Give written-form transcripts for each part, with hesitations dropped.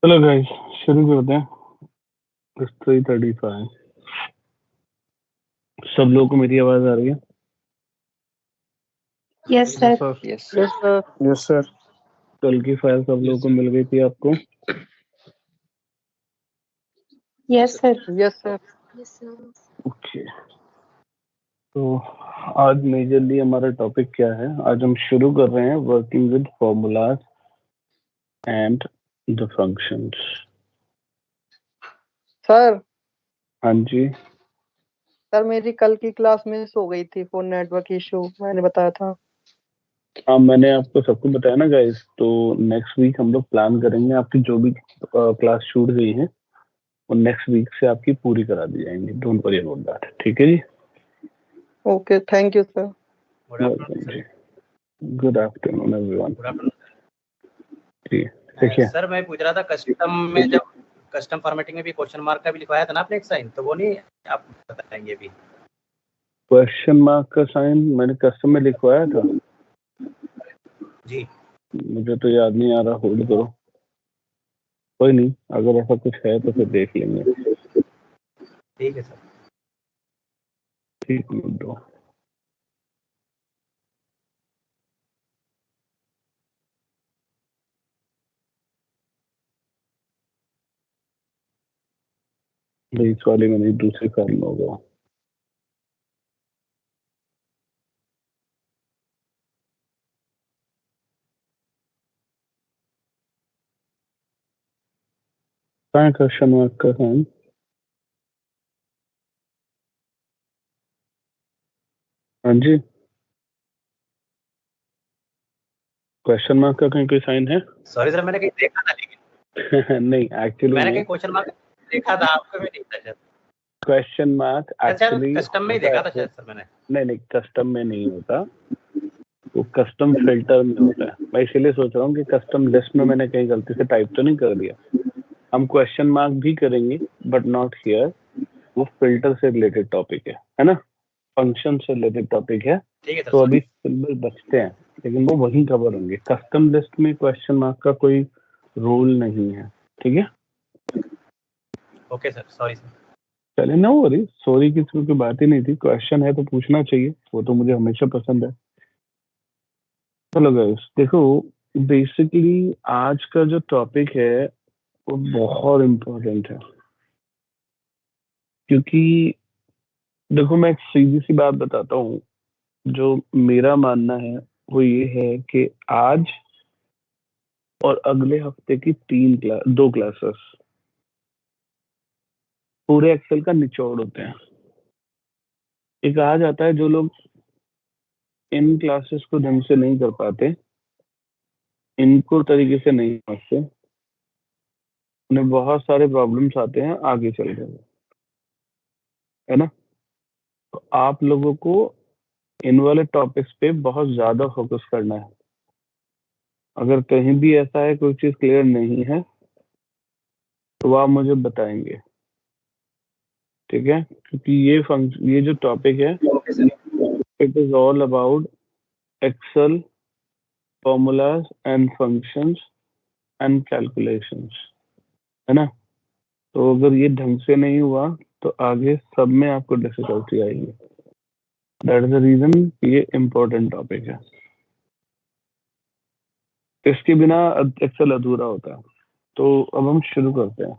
चलो गाइस शुरू करते हैं। 3:35 सब लोगों को मेरी आवाज आ रही है? Yes sir. Yes sir. Yes sir. कल की फाइल सब लोगों को मिल गई थी आपको? Yes sir. Yes sir. Okay, तो आज मेजरली हमारा टॉपिक क्या है? आज हम शुरू कर रहे हैं working with formulas and the functions. Sir हाँ जी, सर मेरी कल की क्लास मिस हो गई थी फॉर नेटवर्क इशू, मैंने बताया था। हाँ मैंने आपको सबको बताया ना गाइस। तो नेक्स्ट वीक हम लोग प्लान करेंगे, आपकी जो भी क्लास छूट गई है वो नेक्स्ट वीक से आपकी पूरी करा दी जाएंगी। डोंट वरी अबाउट दैट, ठीक है जी? Okay, thank you sir. Welcome जी। Good afternoon everyone. जी देखिए, सर मैं पूछ रहा था कस्टम में, जब कस्टम फॉर्मेटिंग में भी क्वेश्चन मार्क का भी लिखवाया था ना आपने एक साइन, तो वो नहीं आप बताएंगे अभी? क्वेश्चन मार्क का साइन मैंने कस्टम में लिखवाया था जी। मुझे तो याद नहीं आ रहा, होल्ड करो। कोई नहीं, अगर ऐसा कुछ है तो फिर देख लेंगे। ठीक है सर। ठीक मिनट दो। इस वाले में नहीं, दूसरे फाइल में होगा। कहाँ क्वेश्चन मार्क का साइन? हाँ जी, क्वेश्चन मार्क का कहीं कोई साइन है? सॉरी सर, मैंने कहीं देखा था लेकिन नहीं एक्चुअली मैंने कहीं क्वेश्चन मार्क देखा था, आपको भी नहीं था शायद। क्वेश्चन मार्क एक्चुअली कस्टम में ही देखा था शायद सर मैंने। नहीं कस्टम में नहीं होता, वो कस्टम फिल्टर में होता है। मैं इसीलिए सोच रहा हूँ कि कस्टम लिस्ट में मैंने कहीं गलती से टाइप तो नहीं कर दिया। हम क्वेश्चन मार्क भी करेंगे बट नॉट हियर, वो फिल्टर से रिलेटेड टॉपिक है ना, फंक्शन से रिलेटेड टॉपिक है। ठीक है सर। तो अभी सिंबल बचते हैं लेकिन वो वहीं कवर होंगे। कस्टम लिस्ट में क्वेश्चन मार्क का कोई रोल नहीं है, ठीक है? Okay sir, sorry sir. चले ना, वरी सॉरी की कोई बात ही नहीं थी। क्वेश्चन है तो पूछना चाहिए, वो तो मुझे हमेशा पसंद है। चलो गाइस देखो, बेसिकली आज का जो टॉपिक है वो बहुत इम्पोर्टेंट है, क्योंकि देखो मैं एक सीधी सी बात बताता हूँ। जो मेरा मानना है वो ये है कि आज और अगले हफ्ते की 2 क्लासेस पूरे एक्सेल का निचोड़ होते हैं। एक आ जाता है जो लोग इन क्लासेस को ढंग से नहीं कर पाते, इनको तरीके से नहीं समझते, उन्हें बहुत सारे प्रॉब्लम्स आते हैं आगे चल के, है ना? तो आप लोगों को इन वाले टॉपिक्स पे बहुत ज्यादा फोकस करना है। अगर कहीं भी ऐसा है कोई चीज क्लियर नहीं है तो आप मुझे बताएंगे, ठीक है? क्योंकि ये जो टॉपिक है it is all about Excel formulas and functions and calculations, है ना? तो अगर ये ढंग से नहीं हुआ तो आगे सब में आपको डिफिकल्टी आएगी। दैट इज द रीजन ये इम्पोर्टेंट टॉपिक है, इसके बिना एक्सेल अधूरा होता है। तो अब हम शुरू करते हैं।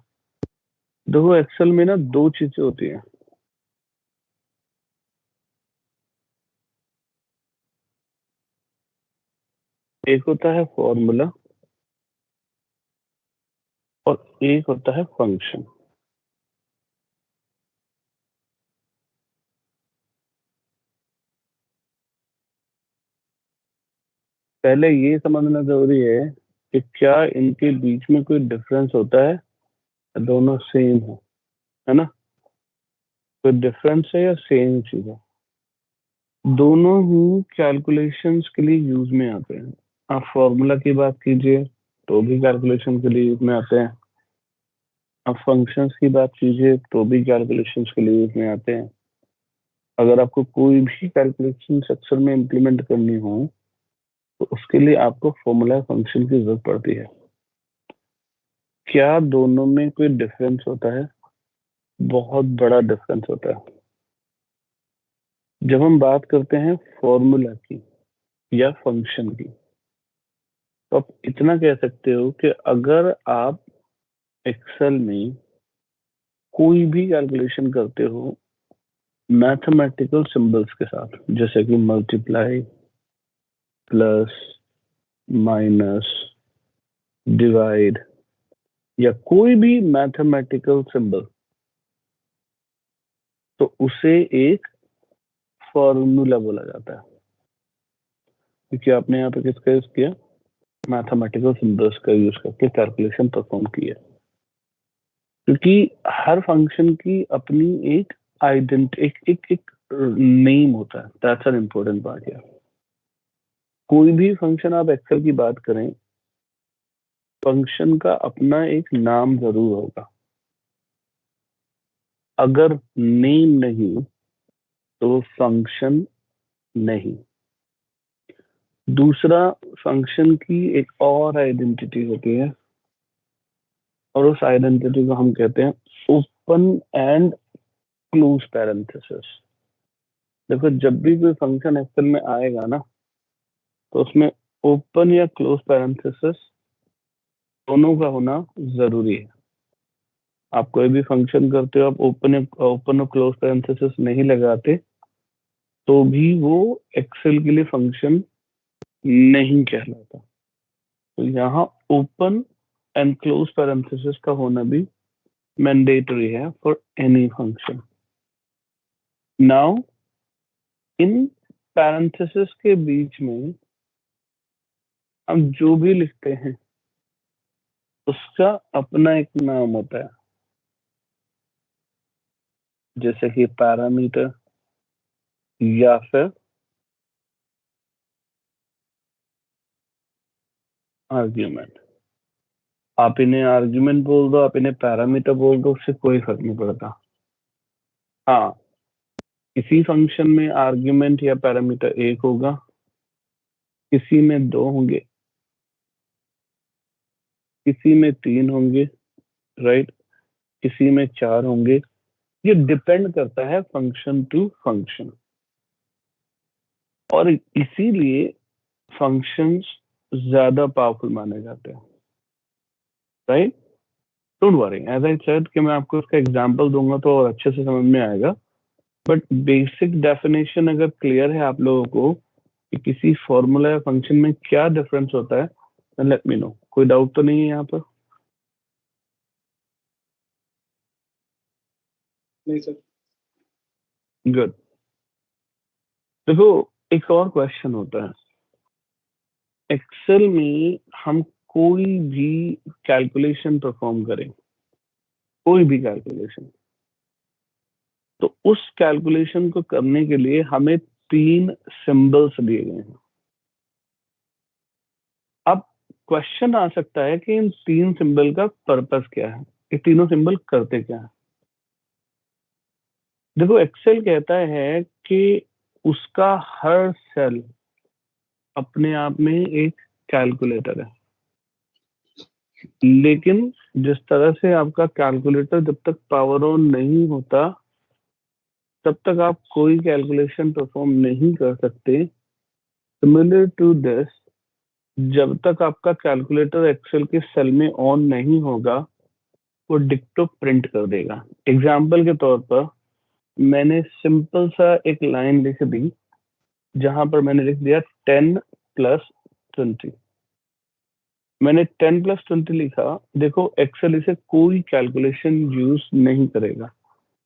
देखो एक्सेल में ना दो चीजें होती हैं, एक होता है फॉर्मूला और एक होता है फंक्शन। पहले ये समझना जरूरी है कि क्या इनके बीच में कोई डिफरेंस होता है, दोनों सेम है ना? कोई डिफरेंस है या सेम चीज है? दोनों ही कैलकुलेशंस के लिए यूज में आते हैं। आप फॉर्मूला की बात कीजिए तो भी कैलकुलेशन के लिए यूज में आते हैं, आप फंक्शंस की बात कीजिए तो भी कैलकुलेशंस के लिए यूज में आते हैं। अगर आपको कोई भी कैलकुलेशन एक्सेल में इम्प्लीमेंट करनी हो तो उसके लिए आपको फॉर्मूला फंक्शन की जरूरत पड़ती है। क्या दोनों में कोई डिफरेंस होता है? बहुत बड़ा डिफरेंस होता है। जब हम बात करते हैं फॉर्मूला की या फंक्शन की, तो आप इतना कह सकते हो कि अगर आप एक्सेल में कोई भी कैलकुलेशन करते हो मैथमेटिकल सिंबल्स के साथ, जैसे कि मल्टीप्लाई, प्लस, माइनस, डिवाइड या कोई भी मैथमेटिकल सिंबल, तो उसे एक फॉर्मूला बोला जाता है। क्योंकि आपने यहाँ पे किसका यूज किया? मैथमेटिकल सिंबल्स का यूज करके कैलकुलेशन परफॉर्म किया। क्योंकि हर फंक्शन की अपनी एक एक नेम होता है। दैट्स एन इम्पोर्टेंट पार्ट है। कोई भी फंक्शन आप एक्सेल की बात करें, फंक्शन का अपना एक नाम जरूर होगा। अगर नेम नहीं तो फंक्शन नहीं। दूसरा, फंक्शन की एक और आइडेंटिटी होती है और उस आइडेंटिटी को हम कहते हैं ओपन एंड क्लोज पैरेंथेसिस। देखो जब भी कोई फंक्शन एक्सेल में आएगा ना, तो उसमें ओपन या क्लोज पैरेंथेसिस दोनों का होना जरूरी है। आप कोई भी फंक्शन करते हो, आप ओपन और क्लोज पैरेंथेसिस नहीं लगाते तो भी वो एक्सेल के लिए फंक्शन नहीं कहलाता। तो यहाँ ओपन एंड क्लोज पैरेंथेसिस का होना भी मैंडेटरी है for any function. Now in parenthesis के बीच में हम जो भी लिखते हैं उसका अपना एक नाम होता है, जैसे कि पैरामीटर या फिर आर्ग्यूमेंट। आप इन्हें आर्ग्यूमेंट बोल दो, आप इन्हें पैरामीटर बोल दो, उससे कोई फर्क नहीं पड़ता। हाँ, किसी फंक्शन में आर्ग्यूमेंट या पैरामीटर एक होगा, किसी में दो होंगे, किसी में तीन होंगे, राइट, किसी में चार होंगे। ये डिपेंड करता है फंक्शन टू फंक्शन, और इसीलिए फंक्शंस ज्यादा पावरफुल माने जाते हैं, right. Don't worry, as I said कि मैं आपको इसका एग्जांपल दूंगा तो और अच्छे से समझ में आएगा। बट बेसिक डेफिनेशन अगर क्लियर है आप लोगों को कि किसी फॉर्मूला या फंक्शन में क्या डिफरेंस होता है, then let me know। कोई डाउट तो नहीं है यहाँ पर? नहीं सर। गुड। देखो एक और क्वेश्चन होता है, एक्सेल में हम कोई भी कैलकुलेशन परफॉर्म करें, कोई भी कैलकुलेशन, तो उस कैलकुलेशन को करने के लिए हमें 3 सिंबल्स दिए गए हैं। अब क्वेश्चन आ सकता है कि इन 3 सिंबल का पर्पस क्या है, ये तीनों सिंबल करते क्या है। देखो एक्सेल कहता है कि उसका हर सेल अपने आप में एक कैलकुलेटर है, लेकिन जिस तरह से आपका कैलकुलेटर जब तक पावर ऑन नहीं होता तब तक आप कोई कैलकुलेशन परफॉर्म नहीं कर सकते। सिमिलर टू दिस, जब तक आपका कैलकुलेटर एक्सेल के सेल में ऑन नहीं होगा वो डिक्टो प्रिंट कर देगा। एग्जाम्पल के तौर पर मैंने सिंपल सा एक लाइन लिख दी जहां पर मैंने लिख दिया 10 + 20। मैंने 10 + 20 लिखा। देखो एक्सेल इसे कोई कैलकुलेशन यूज नहीं करेगा,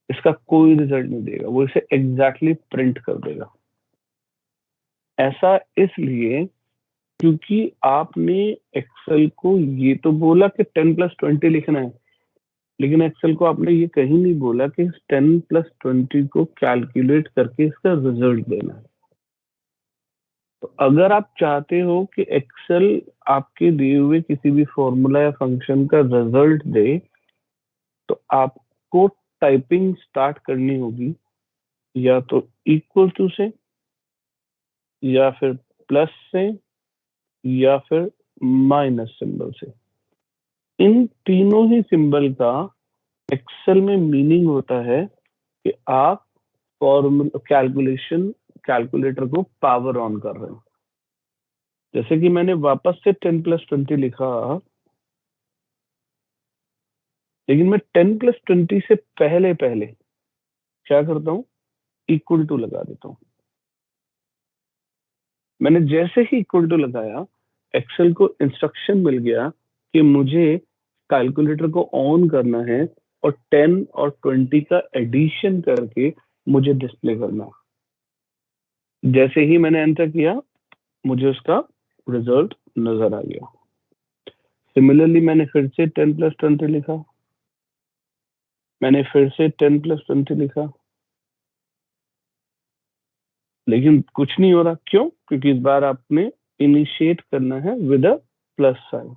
इसका कोई रिजल्ट नहीं देगा, वो इसे एग्जैक्टली प्रिंट कर देगा। ऐसा इसलिए क्योंकि आपने एक्सेल को ये तो बोला कि 10 + 20 लिखना है, लेकिन एक्सेल को आपने ये कहीं नहीं बोला कि 10 + 20 को कैलकुलेट करके इसका रिजल्ट देना है। तो अगर आप चाहते हो कि एक्सेल आपके दिए हुए किसी भी फॉर्मूला या फंक्शन का रिजल्ट दे, तो आपको टाइपिंग स्टार्ट करनी होगी या तो इक्वल टू से, या फिर प्लस से, या फिर माइनस सिंबल से। इन तीनों ही सिंबल का एक्सेल में मीनिंग होता है कि आप फॉर्मूला कैलकुलेटर को पावर ऑन कर रहे हैं। जैसे कि मैंने वापस से 10 + 20 लिखा, लेकिन मैं 10 + 20 से पहले क्या करता हूँ, इक्वल टू लगा देता हूँ। मैंने जैसे ही इक्वल टू लगाया, एक्सेल को इंस्ट्रक्शन मिल गया कि मुझे कैलकुलेटर को ऑन करना है और 10 और 20 का एडिशन करके मुझे डिस्प्ले करना है। जैसे ही मैंने एंटर किया, मुझे उसका रिजल्ट नजर आ गया। सिमिलरली मैंने फिर से 10 + 20 लिखा, मैंने फिर से 10 + 20 लिखा, लेकिन कुछ नहीं हो रहा। क्यों? क्योंकि इस बार आपने इनिशिएट करना है विद अ प्लस साइन।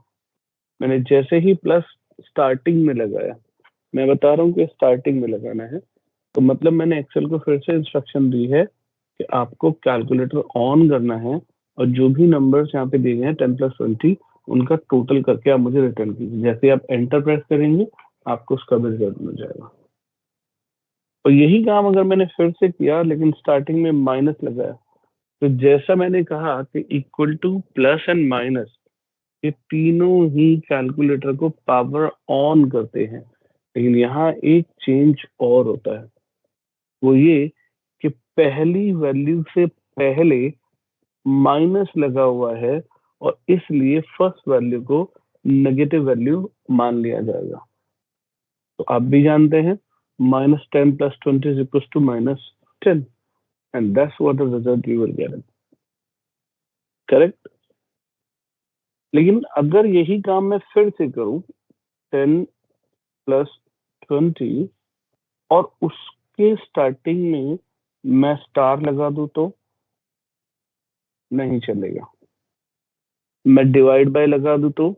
मैंने जैसे ही प्लस स्टार्टिंग में लगाया, मैं बता रहा हूँ कि स्टार्टिंग में लगाना है, तो मतलब मैंने एक्सेल को फिर से इंस्ट्रक्शन दी है कि आपको कैलकुलेटर ऑन करना है और जो भी नंबर्स यहाँ पे दिए गए हैं 10 + 20, उनका टोटल करके आप मुझे रिटर्न कीजिए। जैसे आप एंटर प्रेस करेंगे, आपको उसका भी रिजल्ट मिल जाएगा। और यही काम अगर मैंने फिर से किया लेकिन स्टार्टिंग में माइनस लगाया, तो जैसा मैंने कहा कि equal to, plus and minus, ये तीनों ही कैलकुलेटर को पावर ऑन करते हैं। लेकिन यहाँ एक चेंज और होता है, वो ये कि पहली वैल्यू से पहले माइनस लगा हुआ है और इसलिए फर्स्ट वैल्यू को नेगेटिव वैल्यू मान लिया जाएगा। तो आप भी जानते हैं -10 + 20 is equals to -10, and that's what the result you will get. Correct? लेकिन अगर यही काम मैं फिर से करूं 10 + 20 और उसके स्टार्टिंग में मैं स्टार लगा दूं तो नहीं चलेगा। मैं डिवाइड बाय लगा दूं तो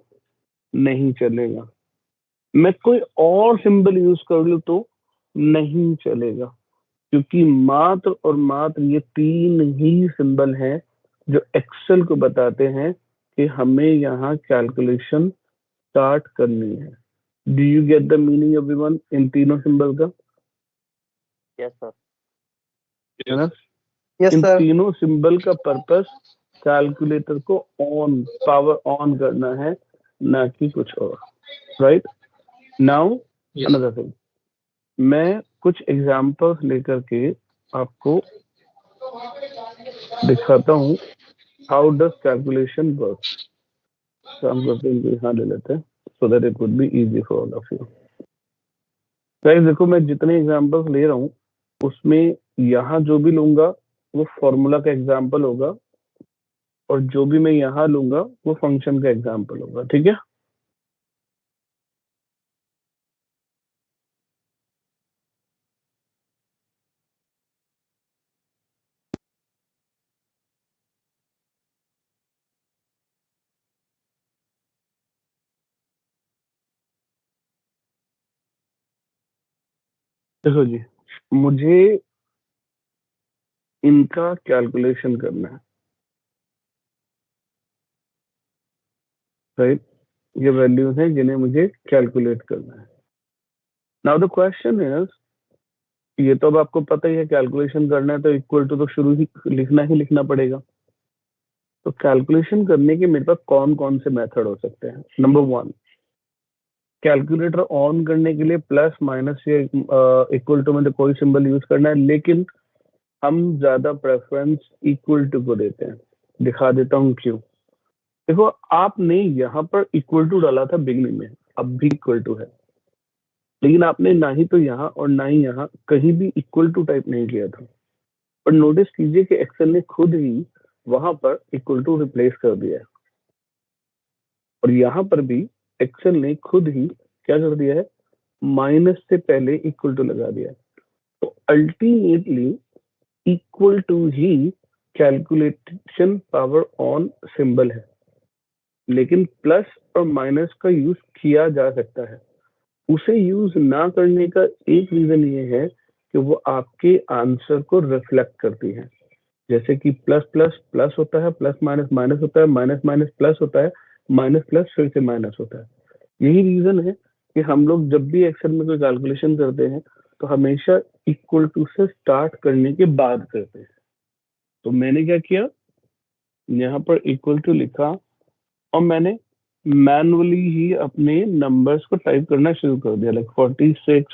नहीं चलेगा। मैं कोई और सिंबल यूज कर लूं तो नहीं चलेगा, क्योंकि मात्र और मात्र ये तीन ही सिंबल हैं जो एक्सेल को बताते हैं कि हमें यहाँ कैलकुलेशन स्टार्ट करनी है। Do you get the meaning everyone in तीनों सिंबल का? Yes sir. है ना? Yes in sir. तीनों सिंबल का पर्पस कैलकुलेटर को ऑन, पावर ऑन करना है, ना कि कुछ और। राइट नाउ अनदर थिंग, मैं कुछ एग्जांपल्स लेकर के आपको दिखाता हूँ हाउ डज कैलकुलेशन वर्क। काम करते हैं, यहाँ ले लेते हैं so that it would be easy for all of you. Guys देखो, मैं जितने एग्जांपल्स ले रहा हूँ उसमें यहाँ जो भी लूंगा वो फॉर्मूला का एग्जांपल होगा, और जो भी मैं यहाँ लूंगा वो फंक्शन का एग्जांपल होगा। ठीक है? देखो जी, मुझे इनका कैलकुलेशन करना है। राइट? ये वैल्यूज हैं जिन्हें मुझे कैलकुलेट करना है। नाउ द क्वेश्चन इज ये तो अब आपको पता ही है, कैलकुलेशन करना है तो इक्वल टू तो शुरू ही लिखना पड़ेगा। तो कैलकुलेशन करने के मेरे पास कौन कौन से मेथड हो सकते हैं? नंबर 1, कैलकुलेटर ऑन करने के लिए प्लस माइनस या इक्वल टू में तो कोई सिंबल यूज करना है, लेकिन हम ज्यादा प्रेफरेंस इक्वल टू को देते हैं। दिखा देता हूँ क्यों। देखो, आपने यहाँ पर इक्वल टू डाला था बिगनिंग में, अब भी इक्वल टू है, लेकिन आपने ना ही तो यहाँ और ना ही यहाँ कहीं भी इक्वल टू टाइप नहीं किया था। पर नोटिस कीजिए कि एक्सेल ने खुद ही वहां पर इक्वल टू रिप्लेस कर दिया है, और यहाँ पर भी एक्सेल ने खुद ही क्या कर दिया है, माइनस से पहले इक्वल टू लगा दिया है। तो अल्टीमेटली इक्वल टू ही कैलकुलेशन पावर ऑन सिंबल है, लेकिन प्लस और माइनस का यूज किया जा सकता है। उसे यूज ना करने का एक रीजन ये है कि वो आपके आंसर को रिफ्लेक्ट करती है। जैसे कि प्लस प्लस प्लस होता है, प्लस माइनस माइनस होता है, माइनस माइनस प्लस होता है, माइनस प्लस फिर से माइनस होता है। यही रीजन है कि हम लोग जब भी एक्सेल में कोई कैलकुलेशन करते हैं तो हमेशा इक्वल टू से स्टार्ट करने के बाद करते हैं। तो मैंने क्या किया, यहाँ पर इक्वल टू लिखा और मैंने मैनुअली ही अपने नंबर्स को टाइप करना शुरू कर दिया, लाइक 46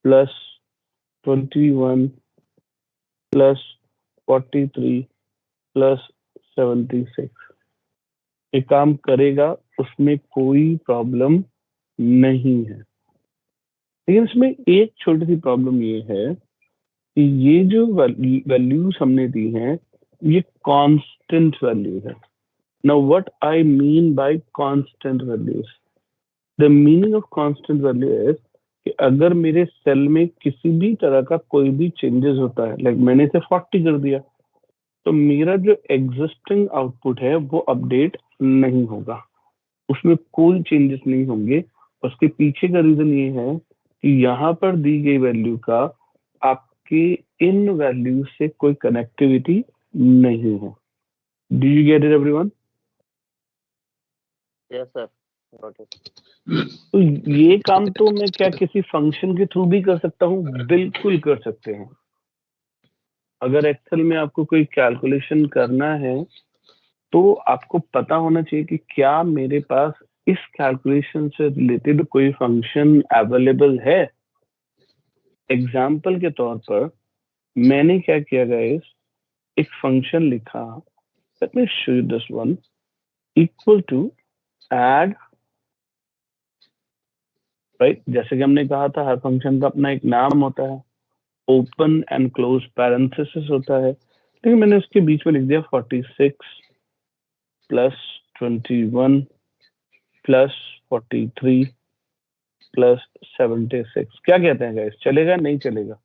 प्लस 21 प्लस 43 प्लस 76। ये काम करेगा, उसमें कोई प्रॉब्लम नहीं है। लेकिन इसमें एक छोटी सी प्रॉब्लम ये है कि ये जो वैल्यूज हमने दी हैं ये कांस्टेंट वैल्यू है। Now what I mean by constant values? The meaning of constant value is कि अगर मेरे सेल में किसी भी तरह का कोई भी चेंजेस होता है, लाइक मैंने इसे 40 कर दिया, तो मेरा जो एग्जिस्टिंग आउटपुट है वो अपडेट नहीं होगा, उसमें कोई चेंजेस नहीं होंगे। उसके पीछे का रीजन ये है कि यहाँ पर दी गई वैल्यू का आपके इन वैल्यू से कोई कनेक्टिविटी नहीं है। Do you get it everyone? Yes sir, got it. तो ये काम तो मैं क्या किसी फंक्शन के थ्रू भी कर सकता हूँ? बिल्कुल कर सकते हैं। अगर एक्सेल में आपको कोई कैलकुलेशन करना है तो आपको पता होना चाहिए कि क्या मेरे पास इस कैलकुलेशन से रिलेटेड कोई फंक्शन अवेलेबल है। एग्जाम्पल के तौर पर मैंने क्या किया गाइस, एक फंक्शन लिखा, let me show you this one, equal to add, right. जैसे कि हमने कहा था हर फंक्शन का अपना एक नाम होता है, ओपन एंड क्लोज पैरेंथेसिस होता है, लेकिन मैंने उसके बीच में लिख दिया 46 प्लस 21 प्लस 43 प्लस 76। क्या कहते हैं गाइस, चलेगा नहीं चलेगा?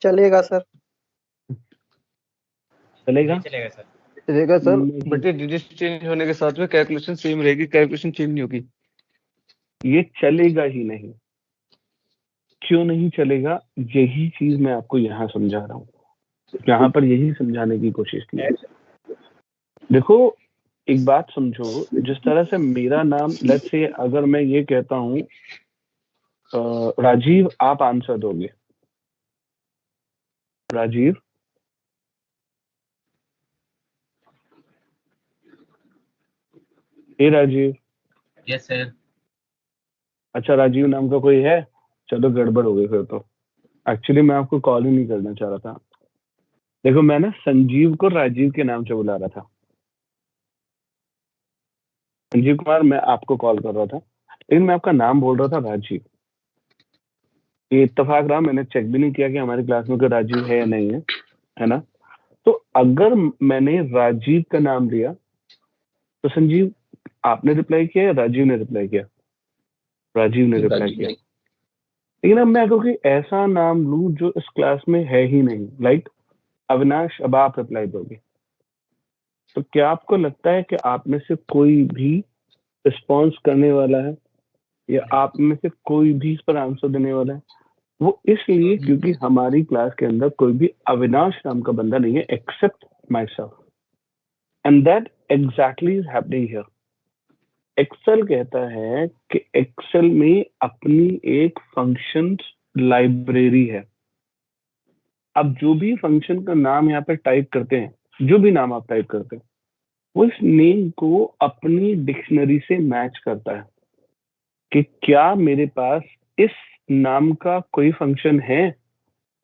चलेगा सर। चलेगा? नहीं चलेगा सर। चलेगा सर, नहीं। बट ये डिजिट चेंज होने के साथ में कैलकुलेशन सेम रहेगी, कैलकुलेशन चेंज नहीं होगी। ये चलेगा ही नहीं। क्यों नहीं चलेगा? यही चीज मैं आपको यहाँ समझा रहा हूँ, यहाँ पर यही समझाने की कोशिश की है। देखो एक बात समझो, जिस तरह से मेरा नाम, लेट्स से अगर मैं ये कहता हूँ राजीव, आप आंसर दोगे, Rajiv, hey Rajiv. Yes sir. अच्छा, राजीव नाम का कोई है? चलो गड़बड़ हो गई फिर तो। एक्चुअली मैं आपको कॉल ही नहीं करना चाह रहा था। देखो मैं ना संजीव को राजीव के नाम से बुला रहा था। संजीव कुमार, मैं आपको कॉल कर रहा था, लेकिन मैं आपका नाम बोल रहा था राजीव। ये इत्तेफाक रहा, मैंने चेक भी नहीं किया कि हमारी क्लास में कोई राजीव है या नहीं है, है ना? तो अगर मैंने राजीव का नाम लिया तो संजीव आपने रिप्लाई किया या राजीव ने रिप्लाई किया? राजीव ने रिप्लाई किया। लेकिन अब मैं अगर कोई ऐसा नाम लूं जो इस क्लास में है ही नहीं, लाइक अविनाश, अब आप रिप्लाई दोगे, तो क्या आपको लगता है कि आप में से कोई भी रिस्पॉन्स करने वाला है या आप में से कोई भी इस पर आंसर देने वाला है? वो इसलिए क्योंकि हमारी क्लास के अंदर कोई भी अविनाश नाम का बंदा नहीं है except myself, and that exactly is happening here. Excel कहता है कि एक्सेल में अपनी एक फंक्शन लाइब्रेरी है। अब जो भी फंक्शन का नाम यहाँ पे टाइप करते हैं, जो भी नाम आप टाइप करते हैं, वो इस नेम को अपनी डिक्शनरी से मैच करता है कि क्या मेरे पास इस नाम का कोई फंक्शन है,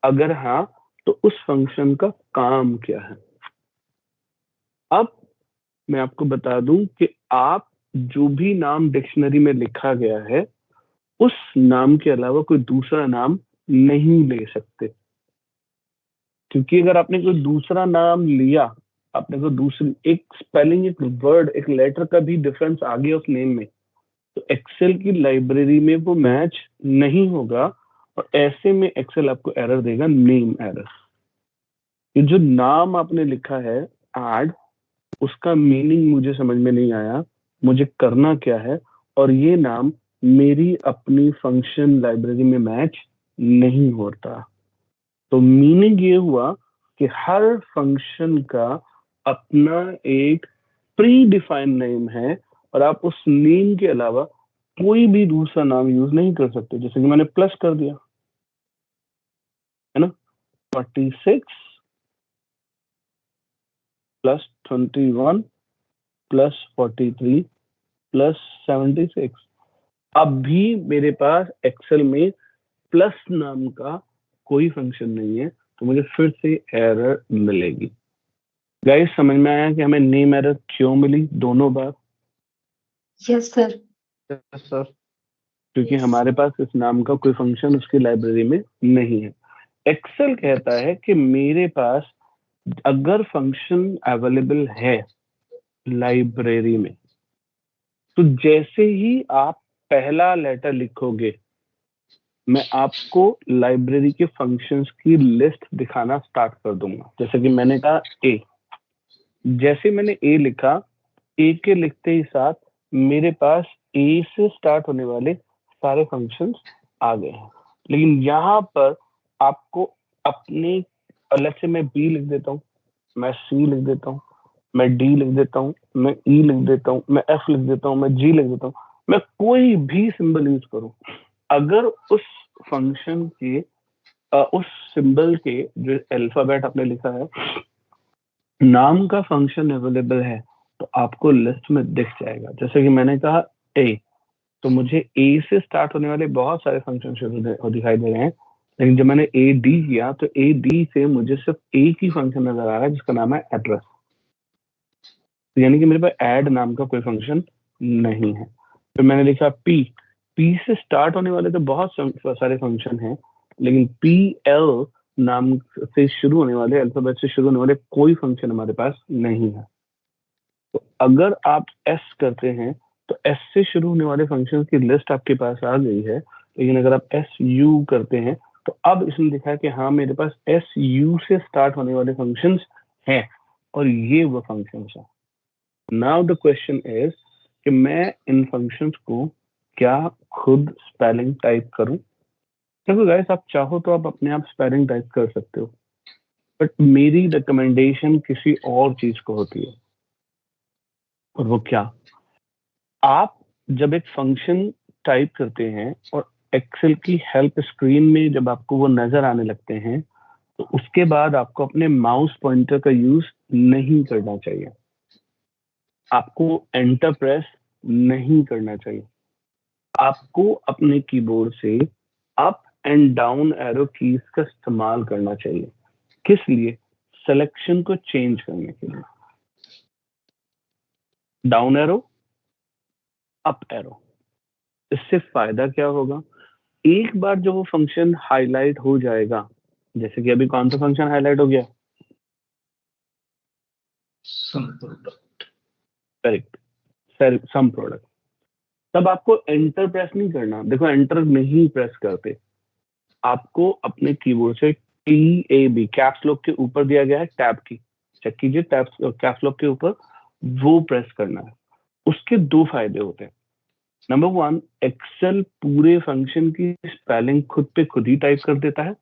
अगर हाँ तो उस फंक्शन का काम क्या है। अब मैं आपको बता दूं कि आप जो भी नाम डिक्शनरी में लिखा गया है उस नाम के अलावा कोई दूसरा नाम नहीं ले सकते, क्योंकि अगर आपने कोई दूसरा नाम लिया, आपने कोई दूसरी एक स्पेलिंग, एक वर्ड, एक लेटर का भी डिफरेंस आ गया उस नेम में, तो एक्सेल की लाइब्रेरी में वो मैच नहीं होगा और ऐसे में एक्सेल आपको एरर देगा, नेम एरर। ये जो नाम आपने लिखा है ऐड, उसका मीनिंग मुझे समझ में नहीं आया, मुझे करना क्या है, और ये नाम मेरी अपनी फंक्शन लाइब्रेरी में मैच नहीं होता। तो मीनिंग ये हुआ कि हर फंक्शन का अपना एक प्री डिफाइंड नेम है और आप उस नेम के अलावा कोई भी दूसरा नाम यूज नहीं कर सकते। जैसे कि मैंने प्लस कर दिया है ना, 46 प्लस 21 प्लस 43 प्लस 76। अब भी मेरे पास एक्सेल में प्लस नाम का कोई फंक्शन नहीं है, तो मुझे फिर से एरर मिलेगी। गाइस समझ में आया कि हमें नेम एरर क्यों मिली दोनों बार? Yes sir. Yes sir. क्योंकि Yes. हमारे पास इस नाम का कोई फंक्शन उसकी लाइब्रेरी में नहीं है। एक्सेल कहता है कि मेरे पास अगर फंक्शन अवेलेबल है लाइब्रेरी में, तो जैसे ही आप पहला लेटर लिखोगे मैं आपको लाइब्रेरी के फंक्शंस की लिस्ट दिखाना स्टार्ट कर दूंगा। जैसे कि मैंने कहा ए, जैसे मैंने ए लिखा, ए के लिखते ही साथ मेरे पास ए से स्टार्ट होने वाले सारे फंक्शंस आ गए हैं। लेकिन यहाँ पर आपको अपने, अलग से मैं बी लिख देता हूँ, मैं सी लिख देता हूँ, मैं डी लिख देता हूँ, मैं ई लिख देता हूँ, मैं एफ लिख देता हूँ, मैं जी लिख देता हूँ, मैं कोई भी सिंबल यूज करूँ, अगर उस फंक्शन के उस सिंबल के जो अल्फाबेट आपने लिखा है नाम का फंक्शन अवेलेबल है तो आपको लिस्ट में दिख जाएगा। जैसे कि मैंने कहा ए, तो मुझे ए से स्टार्ट होने वाले बहुत सारे फंक्शन दिखाई दे रहे हैं, लेकिन जब मैंने ए डी किया तो ए डी से मुझे सिर्फ एक ही फंक्शन नजर आ रहा है जिसका नाम है एड्रेस। यानी कि मेरे पास ऐड नाम का कोई फंक्शन नहीं है। फिर मैंने लिखा पी, पी से स्टार्ट होने वाले तो बहुत सारे फंक्शन हैं, लेकिन पी एल नाम से शुरू होने वाले, अल्फाबेट से शुरू होने वाले कोई फंक्शन हमारे पास नहीं है। तो अगर आप एस करते हैं तो एस से शुरू होने वाले फंक्शन की लिस्ट आपके पास आ गई है, लेकिन अगर आप एस यू करते हैं तो अब इसने लिखा है कि हाँ मेरे पास एस यू से स्टार्ट होने वाले फंक्शंस हैं और ये वो फंक्शंस हैं। नाउ द क्वेश्चन इज कि मैं इन फंक्शंस को क्या खुद स्पेलिंग टाइप करूं? देखो गाइस, आप चाहो तो आप अपने आप स्पेलिंग टाइप कर सकते हो, बट मेरी रिकमेंडेशन किसी और चीज को होती है। और वो क्या? आप जब एक फंक्शन टाइप करते हैं और एक्सेल की हेल्प स्क्रीन में जब आपको वो नजर आने लगते हैं, तो उसके बाद आपको अपने माउस पॉइंटर का यूज नहीं करना चाहिए, आपको एंटर प्रेस नहीं करना चाहिए। आपको अपने कीबोर्ड से up and down arrow keys का इस्तेमाल करना चाहिए। किस लिए? सिलेक्शन को चेंज करने के लिए। Down arrow, up arrow. इससे फायदा क्या होगा? एक बार जब वो फंक्शन हाईलाइट हो जाएगा, जैसे कि अभी कौन सा फंक्शन हाईलाइट हो गया? Some product. Correct, some product. तब आपको एंटर प्रेस नहीं करना। देखो, एंटर नहीं प्रेस करते, आपको अपने कीबोर्ड से TAB, कैप्स लॉक के ऊपर दिया गया है टैब की, चेक कीजिए, कैप्स लॉक के ऊपर वो प्रेस करना है। उसके दो फायदे होते हैं। नंबर 1, एक्सेल पूरे फंक्शन की स्पेलिंग खुद पे खुद ही टाइप कर देता है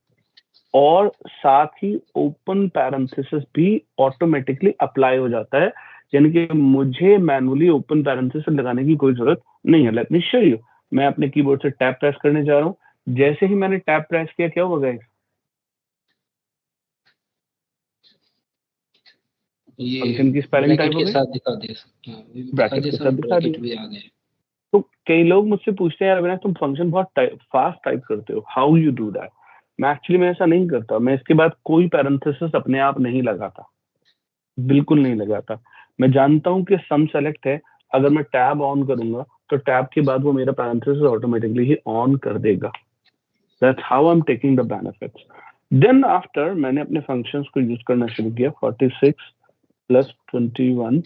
और साथ ही ओपन पैरेंथेसिस भी ऑटोमेटिकली अप्लाई हो जाता है यानी कि मुझे मैनुअली ओपन पैरेंथेसिस लगाने की कोई जरूरत नहीं है। Late me show you. मैं अपने कीबोर्ड से टैब प्रेस करने जा रहा हूं। जैसे ही मैंने टैब प्रेस किया क्या होगा गाइस? ये फंक्शन की स्पेलिंग टाइप ब्रैकेट हो के गई, साथ दिखा दे सकते हैं, दिखा ब्रैकेट दे के सर, साथ दिखा ब्रैकेट दिया। भी आ गए। तो कई लोग मुझसे पूछते हैं यार अविनाश तुम फंक्शन बहुत फास्ट टाइप करते हो, हाउ यू डू दैट? मैं ऐसा नहीं करता। मैं इसके बाद कोई पैरेंथेसिस अपने आप नहीं लगाता, बिल्कुल नहीं लगाता। मैं जानता हूं कि सम सेलेक्ट है, अगर मैं टैब ऑन करूंगा तो टैब के बाद वो मेरा पैरेंथेसिस ऑटोमेटिकली ही ऑन कर देगा। That's how I am taking the benefits. Then after मैंने अपने फंक्शंस को यूज करना शुरू किया। 46 प्लस 21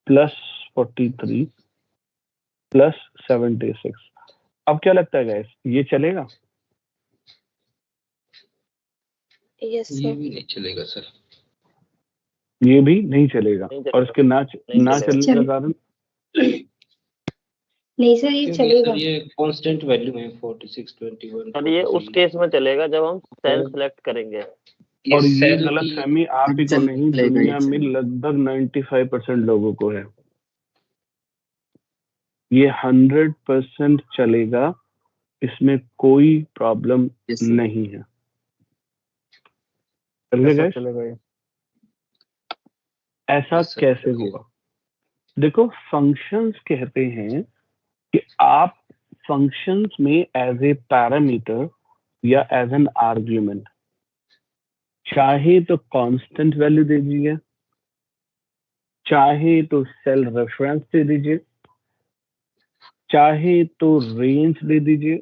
प्लस 43 प्लस 76। अब क्या लगता है गाइस, ये चलेगा? यस ये सर। भी नहीं चलेगा सर। ये भी नहीं चलेगा। नहीं और इसके ना चलेगा। चलने का कारण नहीं सर ये क्योंकि चलेगा। सर ये कांस्टेंट वैल्यू है 46, 21, और ये उस 43। केस में चलेगा जब हम सेल सेलेक्ट करेंगे। और ये सेल गलत की फहमी आप ही को नहीं, चलेगा, दुनिया ये में लगभग 95% लोगों को है। ये 100% चलेगा, इसमें कोई प्रॉब्लम Yes, sir. नहीं है। चल गया कैसा guys? चलेगा ये? ऐसा Yes, sir. कैसे हुआ? देखो फंक्शंस कहते हैं कि आप फंक्शंस में एज ए पैरामीटर या एज एन आर्ग्यूमेंट चाहे तो कांस्टेंट वैल्यू दे दीजिए, चाहे तो सेल रेफरेंस दे दीजिए, चाहे तो रेंज दे दीजिए,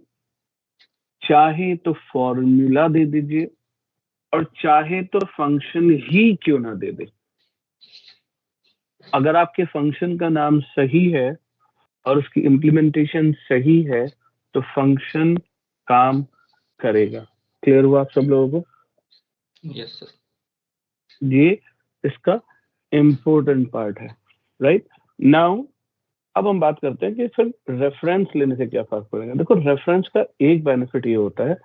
चाहे तो फॉर्मूला दे दीजिए, और चाहे तो फंक्शन ही क्यों ना दे दे। अगर आपके फंक्शन का नाम सही है और उसकी इम्प्लीमेंटेशन सही है तो फंक्शन काम करेगा। क्लियर हुआ आप सब लोगों को? Yes sir. ये इसका इम्पोर्टेंट पार्ट है, राइट? नाउ अब हम बात करते हैं कि फिर रेफरेंस लेने से क्या फर्क पड़ेगा। देखो रेफरेंस का एक बेनिफिट ये होता है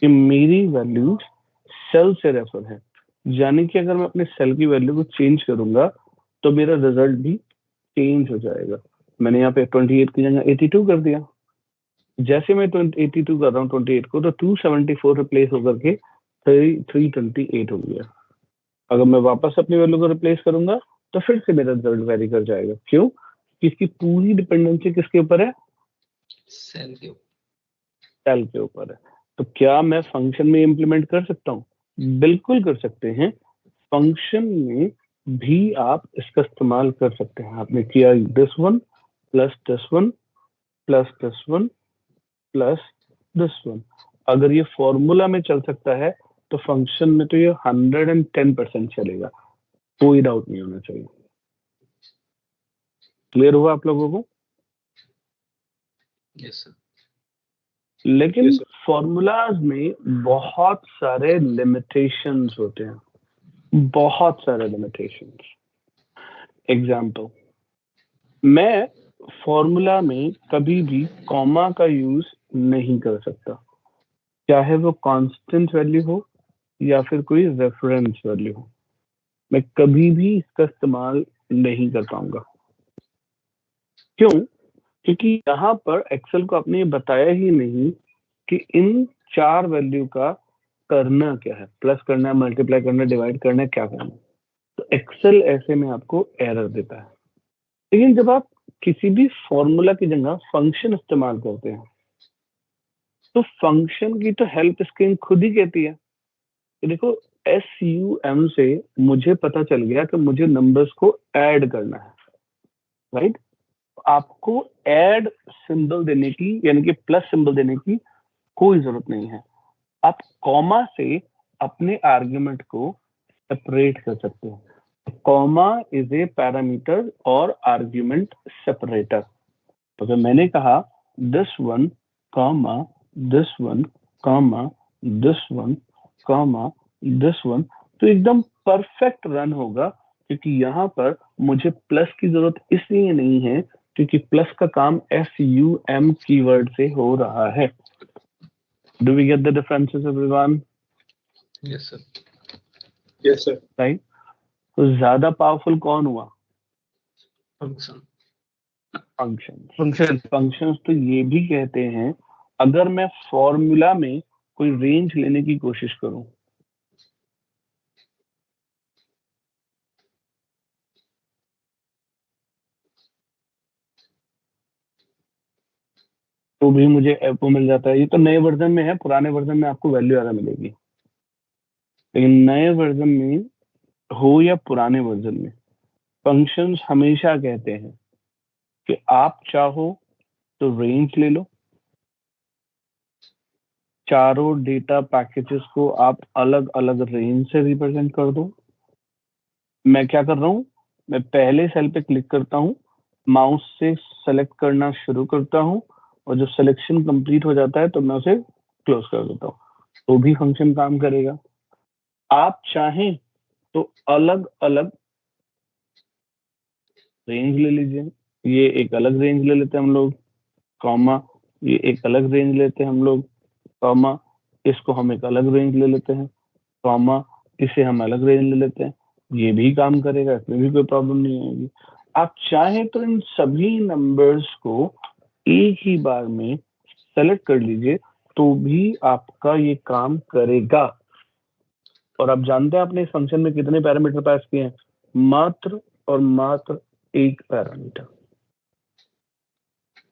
कि मेरी वैल्यूज सेल से रेफर है, यानी कि अगर मैं अपने सेल की वैल्यू को चेंज करूंगा तो मेरा रिजल्ट भी चेंज हो जाएगा। मैंने यहाँ पे 28 की जगह 82 कर दिया। जैसे मैं 82 कर रहा हूँ 28 को, तो 274 रिप्लेस होकर के 328 हो गया। अगर मैं वापस अपनी वैल्यू को रिप्लेस करूंगा तो फिर से मेरा रिजल्ट वेरी कर जाएगा। क्यों? इसकी पूरी डिपेंडेंसी किसके ऊपर है? सेल के ऊपर। सेल के ऊपर है। तो क्या मैं फंक्शन में इंप्लीमेंट कर सकता हूँ? बिल्कुल कर सकते हैं। फंक्शन में भी आप इसका इस्तेमाल कर सकते हैं। आपने किया this one plus this one plus this one plus this one. अगर ये फॉर्मूला में चल सकता है तो फंक्शन में तो ये 110% चलेगा, कोई डाउट नहीं होना चाहिए। क्लियर हुआ आप लोगों को? Yes sir. लेकिन फॉर्मूलाज में बहुत सारे लिमिटेशंस होते हैं, बहुत सारे लिमिटेशंस। एग्जाम्पल, मैं फॉर्मूला में कभी भी कॉमा का यूज नहीं कर सकता, चाहे वो कांस्टेंट वैल्यू हो या फिर कोई रेफरेंस वैल्यू हो। मैं कभी भी इसका इस्तेमाल नहीं कर पाऊंगा। क्यों? क्योंकि यहाँ पर एक्सेल को आपने ये बताया ही नहीं कि इन 4 वैल्यू का करना क्या है, प्लस करना है, मल्टीप्लाई करना है, डिवाइड करना है, क्या करना है। तो एक्सेल ऐसे में आपको एरर देता है। लेकिन जब आप किसी भी फॉर्मूला की जगह फंक्शन इस्तेमाल करते हैं तो फंक्शन की तो हेल्प स्क्रीन खुद ही कहती है कि देखो SUM से मुझे पता चल गया कि मुझे नंबर्स को ऐड करना है, राइट? आपको ऐड सिंबल देने की, यानी कि प्लस सिंबल देने की कोई जरूरत नहीं है। आप कॉमा से अपने आर्गुमेंट को सेपरेट कर सकते हैं। कॉमा इज ए पैरामीटर और आर्गुमेंट सेपरेटर। तो अगर मैंने कहा this one comma this one comma this one comma this one, तो एकदम परफेक्ट रन होगा, क्योंकि यहाँ पर मुझे प्लस की जरूरत इसलिए नहीं है क्योंकि प्लस का काम SUM कीवर्ड से हो रहा है। Do we get the differences, everyone? Yes sir. Yes, sir. Right? तो ज्यादा पावरफुल कौन हुआ? फंक्शन फंक्शन फंक्शंस तो ये भी कहते हैं अगर मैं फॉर्मूला में कोई रेंज लेने की कोशिश करूं, तो भी मुझे वो मिल जाता है। ये तो नए वर्जन में है, पुराने वर्जन में आपको वैल्यू ज्यादा मिलेगी, लेकिन नए वर्जन में हो या पुराने वर्जन में फंक्शंस हमेशा कहते हैं कि आप चाहो तो रेंज ले लो, चारों डेटा पैकेजेस को आप अलग अलग रेंज से रिप्रेजेंट कर दो। मैं क्या कर रहा हूँ, मैं पहले सेल पे क्लिक करता हूँ, माउस से सेलेक्ट करना शुरू करता हूँ, और जब सिलेक्शन कंप्लीट हो जाता है तो मैं उसे क्लोज कर देता हूँ, तो भी फंक्शन काम करेगा। आप चाहें तो अलग अलग रेंज ले लीजिए, ये एक अलग रेंज ले लेते हैं हम लोग, कॉमा ये एक अलग रेंज लेते हैं हम लोग, कॉमा इसको हम एक अलग रेंज ले लेते हैं, कॉमा इसे हम अलग रेंज ले लेते हैं, ये भी काम करेगा, इसमें भी कोई प्रॉब्लम नहीं आएगी। आप चाहें तो इन सभी नंबर्स को एक ही बार में सेलेक्ट कर लीजिए, तो भी आपका ये काम करेगा। और आप जानते हैं आपने इस फंक्शन में कितने पैरामीटर पास किए हैं, मात्र और मात्र एक पैरामीटर,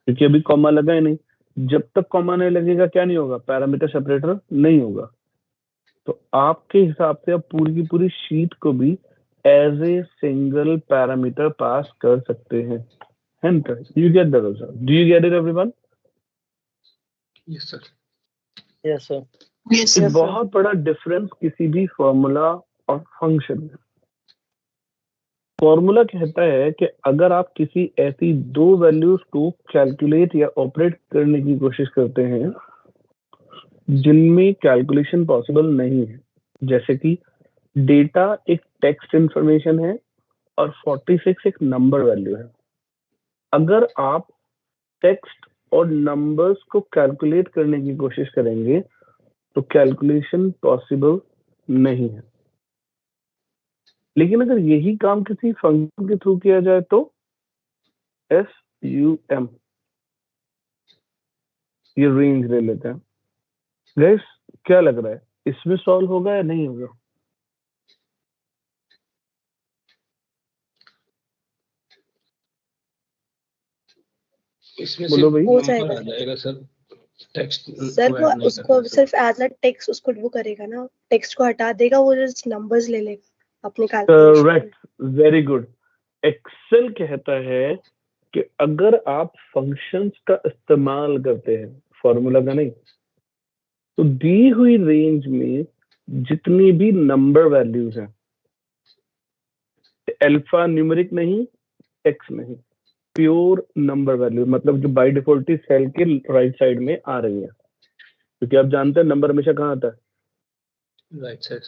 क्योंकि अभी कॉमा लगा ही नहीं। जब तक कॉमा नहीं लगेगा क्या नहीं होगा, पैरामीटर सेपरेटर नहीं होगा। तो आपके हिसाब से आप पूरी की पूरी शीट को भी as a single parameter pass कर सकते हैं। You get that also? Do you get it everyone? Yes sir. Yes sir. ये बहुत बड़ा डिफरेंस किसी भी फॉर्मूला और फंक्शन में। फॉर्मूला कहता है कि अगर आप किसी ऐसी दो वैल्यूज को कैलकुलेट या ऑपरेट करने की कोशिश करते हैं जिनमें कैलकुलेशन पॉसिबल नहीं है, जैसे कि डेटा एक टेक्स्ट इंफॉर्मेशन है और 46 एक नंबर वैल्यू है, अगर आप टेक्स्ट और नंबर्स को कैलकुलेट करने की कोशिश करेंगे तो कैलकुलेशन पॉसिबल नहीं है। लेकिन अगर यही काम किसी फंक्शन के थ्रू किया जाए तो SUM, ये रेंज ले लेते हैं। गाइस क्या लग रहा है, इसमें सॉल्व होगा या नहीं होगा? इसमें बोलो सिर्फ भाई। हो नंबर जाएगा आ जाएगा सर, टेक्स्ट सर। को वो ऐड नहीं उसको करना सर। सिर्फ एज अ टेक्स्ट उसको वो करेगा ना, टेक्स्ट को हटा देगा, वो जस्ट नंबर्स ले लेगा अपने कैलकुलेशन में। Correct, very good. एक्सेल कहता है कि अगर आप फंक्शंस का इस्तेमाल करते हैं, फॉर्मूला का नहीं, तो दी हुई रेंज में जितनी भी नंबर वैल्यूज हैं, अल्फा न्यूमेरिक नहीं, एक्स नहीं, प्योर नंबर वैल्यू, मतलब जो बाय डिफॉल्ट ही सेल के राइट साइड में आ रही है, क्योंकि आप जानते हैं नंबर हमेशा कहाँ आता है, राइट साइड।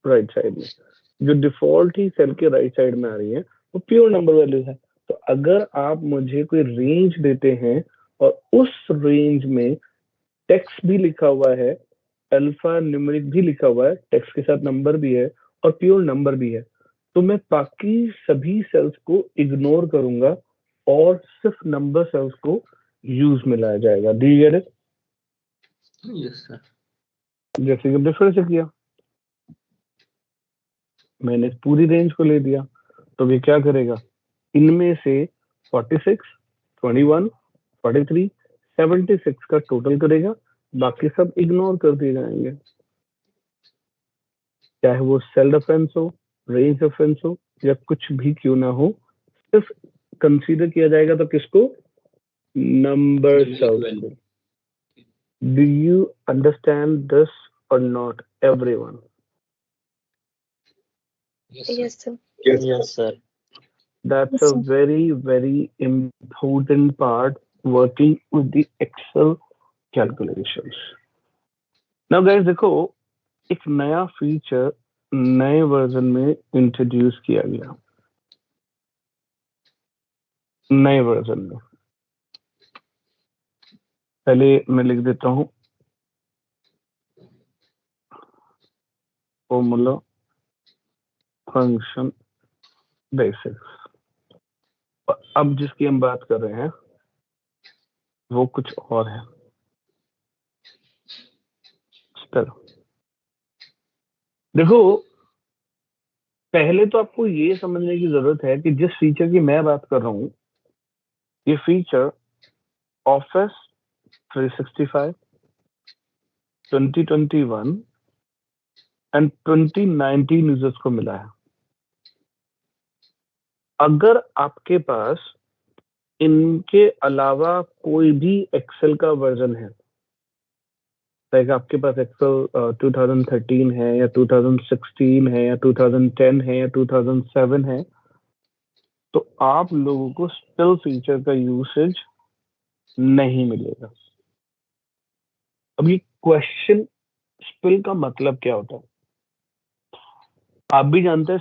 राइट साइड में। जो डिफॉल्ट ही सेल के राइट साइड में आ रही है वो प्योर नंबर वैल्यू है। तो अगर आप मुझे कोई रेंज देते हैं और उस रेंज में टेक्स्ट भी लिखा हुआ है, अल्फा न्यूमेरिक भी लिखा हुआ है, टेक्स्ट के साथ नंबर भी है और प्योर नंबर भी है, तो मैं बाकी सभी सेल्स को इग्नोर करूंगा और सिर्फ नंबर सेल्स को यूज में लाया जाएगा। Do you get it? Yes sir. जैसे कि हमने फिर से किया, मैंने पूरी रेंज को ले दिया, तो ये क्या करेगा, इनमें से 46, 21, 43, 76 का टोटल करेगा, बाकी सब इग्नोर कर दिए जाएंगे, चाहे वो सेल रेफरेंस हो, रेंज रेफरेंस हो या कुछ भी क्यों ना हो, सिर्फ कंसीडर किया जाएगा तो किसको, नंबर सेल्स को। डू यू अंडरस्टैंड दिस और not everyone? Yes sir. Yes sir. That's a very, very important part working with the Excel calculations. Now guys देखो, एक नया फीचर नए वर्जन में इंट्रोड्यूस किया गया, नए वर्जन में। पहले मैं लिख देता हूँ फॉर्मूला फंक्शन बेसिक्स, बस अब जिसकी हम बात कर रहे हैं वो कुछ और है। स्पेल, देखो पहले तो आपको ये समझने की जरूरत है कि जिस फीचर की मैं बात कर रहा हूँ ये फीचर ऑफिस 365, 2021 एंड 2019 यूजर्स को मिला है। अगर आपके पास इनके अलावा कोई भी एक्सेल का वर्जन है, लाइक आपके पास एक्सेल 2013 है या 2016 है या 2010 है या 2007 है, तो आप लोगों को स्पेल फीचर का यूसेज नहीं मिलेगा। अब ये क्वेश्चन, स्पेल का मतलब क्या होता है? आप भी जानते हैं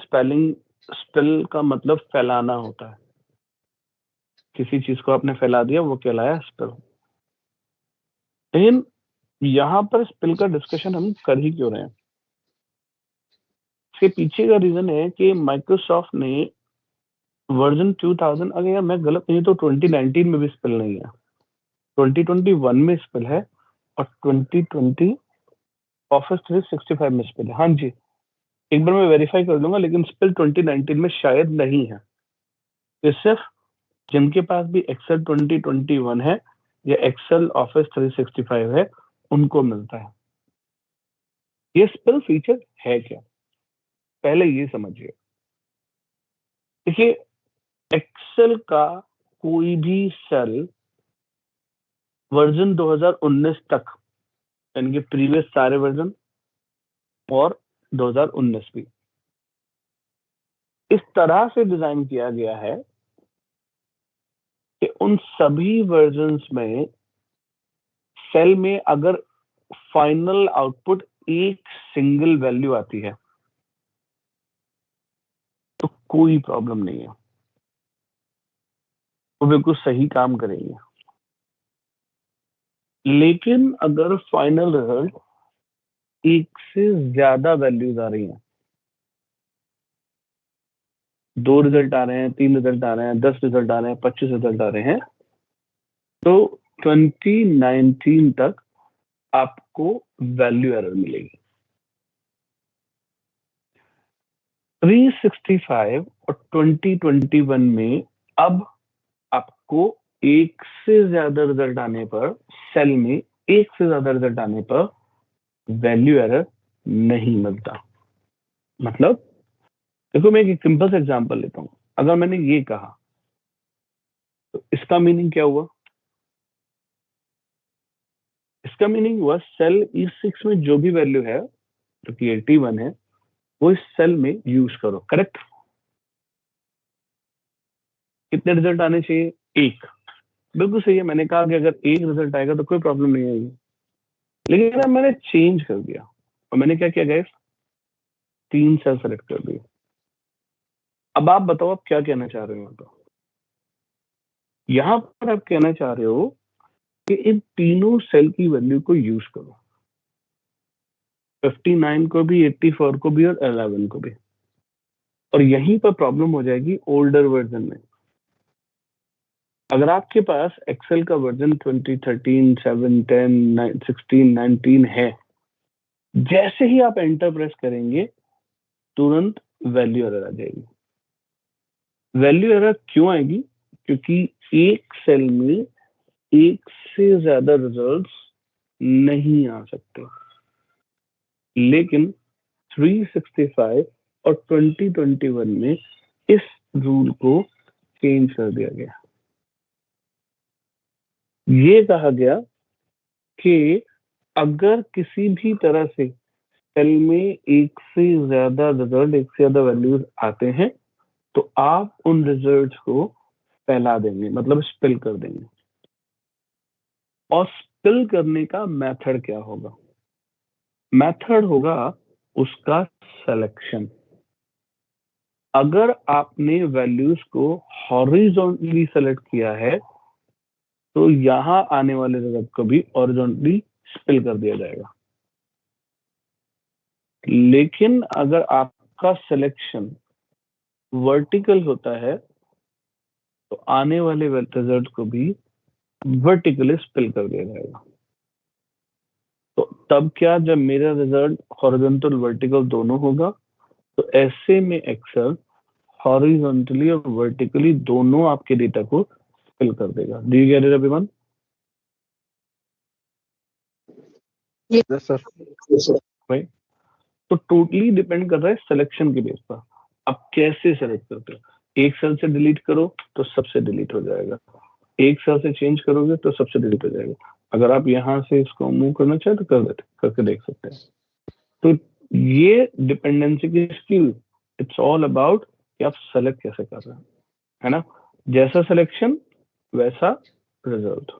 स्पेल का मतलब फैलाना होता है। किसी चीज को आपने फैला दिया वो कहलाया स्पेल। लेकिन यहाँ पर स्पेल का डिस्कशन हम कर ही क्यों रहे हैं? इसके पीछे का रीजन है कि माइक्रोसॉफ्ट ने वर्जन 2000, अगर यार मैं गलत नहीं तो 2019 में भी स्पेल नहीं है, 2021 में स्पेल है और 2020 ऑफिस 365 में स्पेल है। हाँ जी, एक बार मैं वेरीफाई कर लूंगा, लेकिन स्पेल 2019 में शायद नहीं है। ये सिर्फ जिनके पास भी एक्सेल 2021 है या एक्सेल ऑफिस 365 है उनको मिलता है। ये स्पेल फीचर है क्या, पहले ये समझिए। देखिए, एक्सेल का कोई भी सेल वर्जन 2019 तक, यानी कि प्रीवियस सारे वर्जन और 2019 भी, इस तरह से डिजाइन किया गया है कि उन सभी वर्जन्स में सेल में अगर फाइनल आउटपुट एक सिंगल वैल्यू आती है तो कोई प्रॉब्लम नहीं है, वो बिल्कुल सही काम करेंगे। लेकिन अगर फाइनल रिजल्ट एक से ज्यादा वैल्यूज आ रही हैं, 2 रिजल्ट आ रहे हैं, 3 रिजल्ट आ रहे हैं, 10 रिजल्ट आ रहे हैं, 25 रिजल्ट आ रहे हैं, तो 2019 तक आपको वैल्यू एरर मिलेगी। 365 और 2021 में अब आपको एक से ज्यादा रिजल्ट आने पर, सेल में एक से ज्यादा रिजल्ट आने पर वैल्यू एरर नहीं मिलता। मतलब देखो, मैं एक सिंपल सा एग्जांपल लेता हूं। अगर मैंने ये कहा तो इसका मीनिंग क्या हुआ? इसका मीनिंग हुआ सेल E6 में जो भी वैल्यू है, जो कि 81 है, वो इस सेल में यूज करो। करेक्ट? कितने रिजल्ट आने चाहिए? एक। बिल्कुल सही है। मैंने कहा कि अगर एक रिजल्ट आएगा तो कोई प्रॉब्लम नहीं आएगी। लेकिन अब मैंने चेंज कर दिया और मैंने क्या किया गाइस? 3 सेल सेलेक्ट कर दिए। अब आप बताओ आप क्या कहना चाह रहे हो? तो यहां पर आप कहना चाह रहे हो कि इन तीनों सेल की वैल्यू को यूज करो, 59 को भी, 84 को भी और 11 को भी। और यहीं पर प्रॉब्लम हो जाएगी ओल्डर वर्जन में। अगर आपके पास एक्सेल का वर्जन 2013, 7, 10, 16, 19 है, जैसे ही आप एंटर प्रेस करेंगे तुरंत वैल्यू एरर आ जाएगी। वैल्यू एरर क्यों आएगी? क्योंकि एक सेल में एक से ज्यादा रिजल्ट्स नहीं आ सकते। लेकिन 365 और 2021 में इस रूल को चेंज कर दिया गया। ये कहा गया कि अगर किसी भी तरह से सेल में एक से ज्यादा रिजल्ट, एक से ज्यादा वैल्यूज आते हैं, तो आप उन रिजल्ट्स को फैला देंगे, मतलब स्पिल कर देंगे। और स्पिल करने का मेथड क्या होगा? मेथड होगा उसका सिलेक्शन। अगर आपने वैल्यूज को हॉरिजॉन्टली सेलेक्ट किया है तो यहां आने वाले रिजल्ट को भी हॉरिजॉन्टली स्पिल कर दिया जाएगा। लेकिन अगर आपका सिलेक्शन वर्टिकल होता है तो आने वाले रिजल्ट को भी वर्टिकली स्पिल कर दिया जाएगा। तो तब क्या, जब मेरा रिजल्ट हॉरिजॉन्टल वर्टिकल दोनों होगा, तो ऐसे में एक्सेल हॉरिजॉन्टली और वर्टिकली दोनों आपके डेटा को स्पिल कर देगा। Do you get it everyone? Yes sir. Right. तो टोटली डिपेंड कर रहा है सिलेक्शन के बेस पर, आप कैसे सेलेक्ट करते हो। एक सेल से डिलीट करो तो सबसे डिलीट हो जाएगा, एक सेल से चेंज करोगे तो सबसे डिलीट हो जाएगा। अगर आप यहाँ से इसको मूव करना चाहे तो करके देख सकते हैं। तो ये डिपेंडेंसी की स्किल, इट्स ऑल अबाउट कि आप सेलेक्ट कैसे कर रहे हैं, है ना। जैसा सिलेक्शन वैसा रिजल्ट।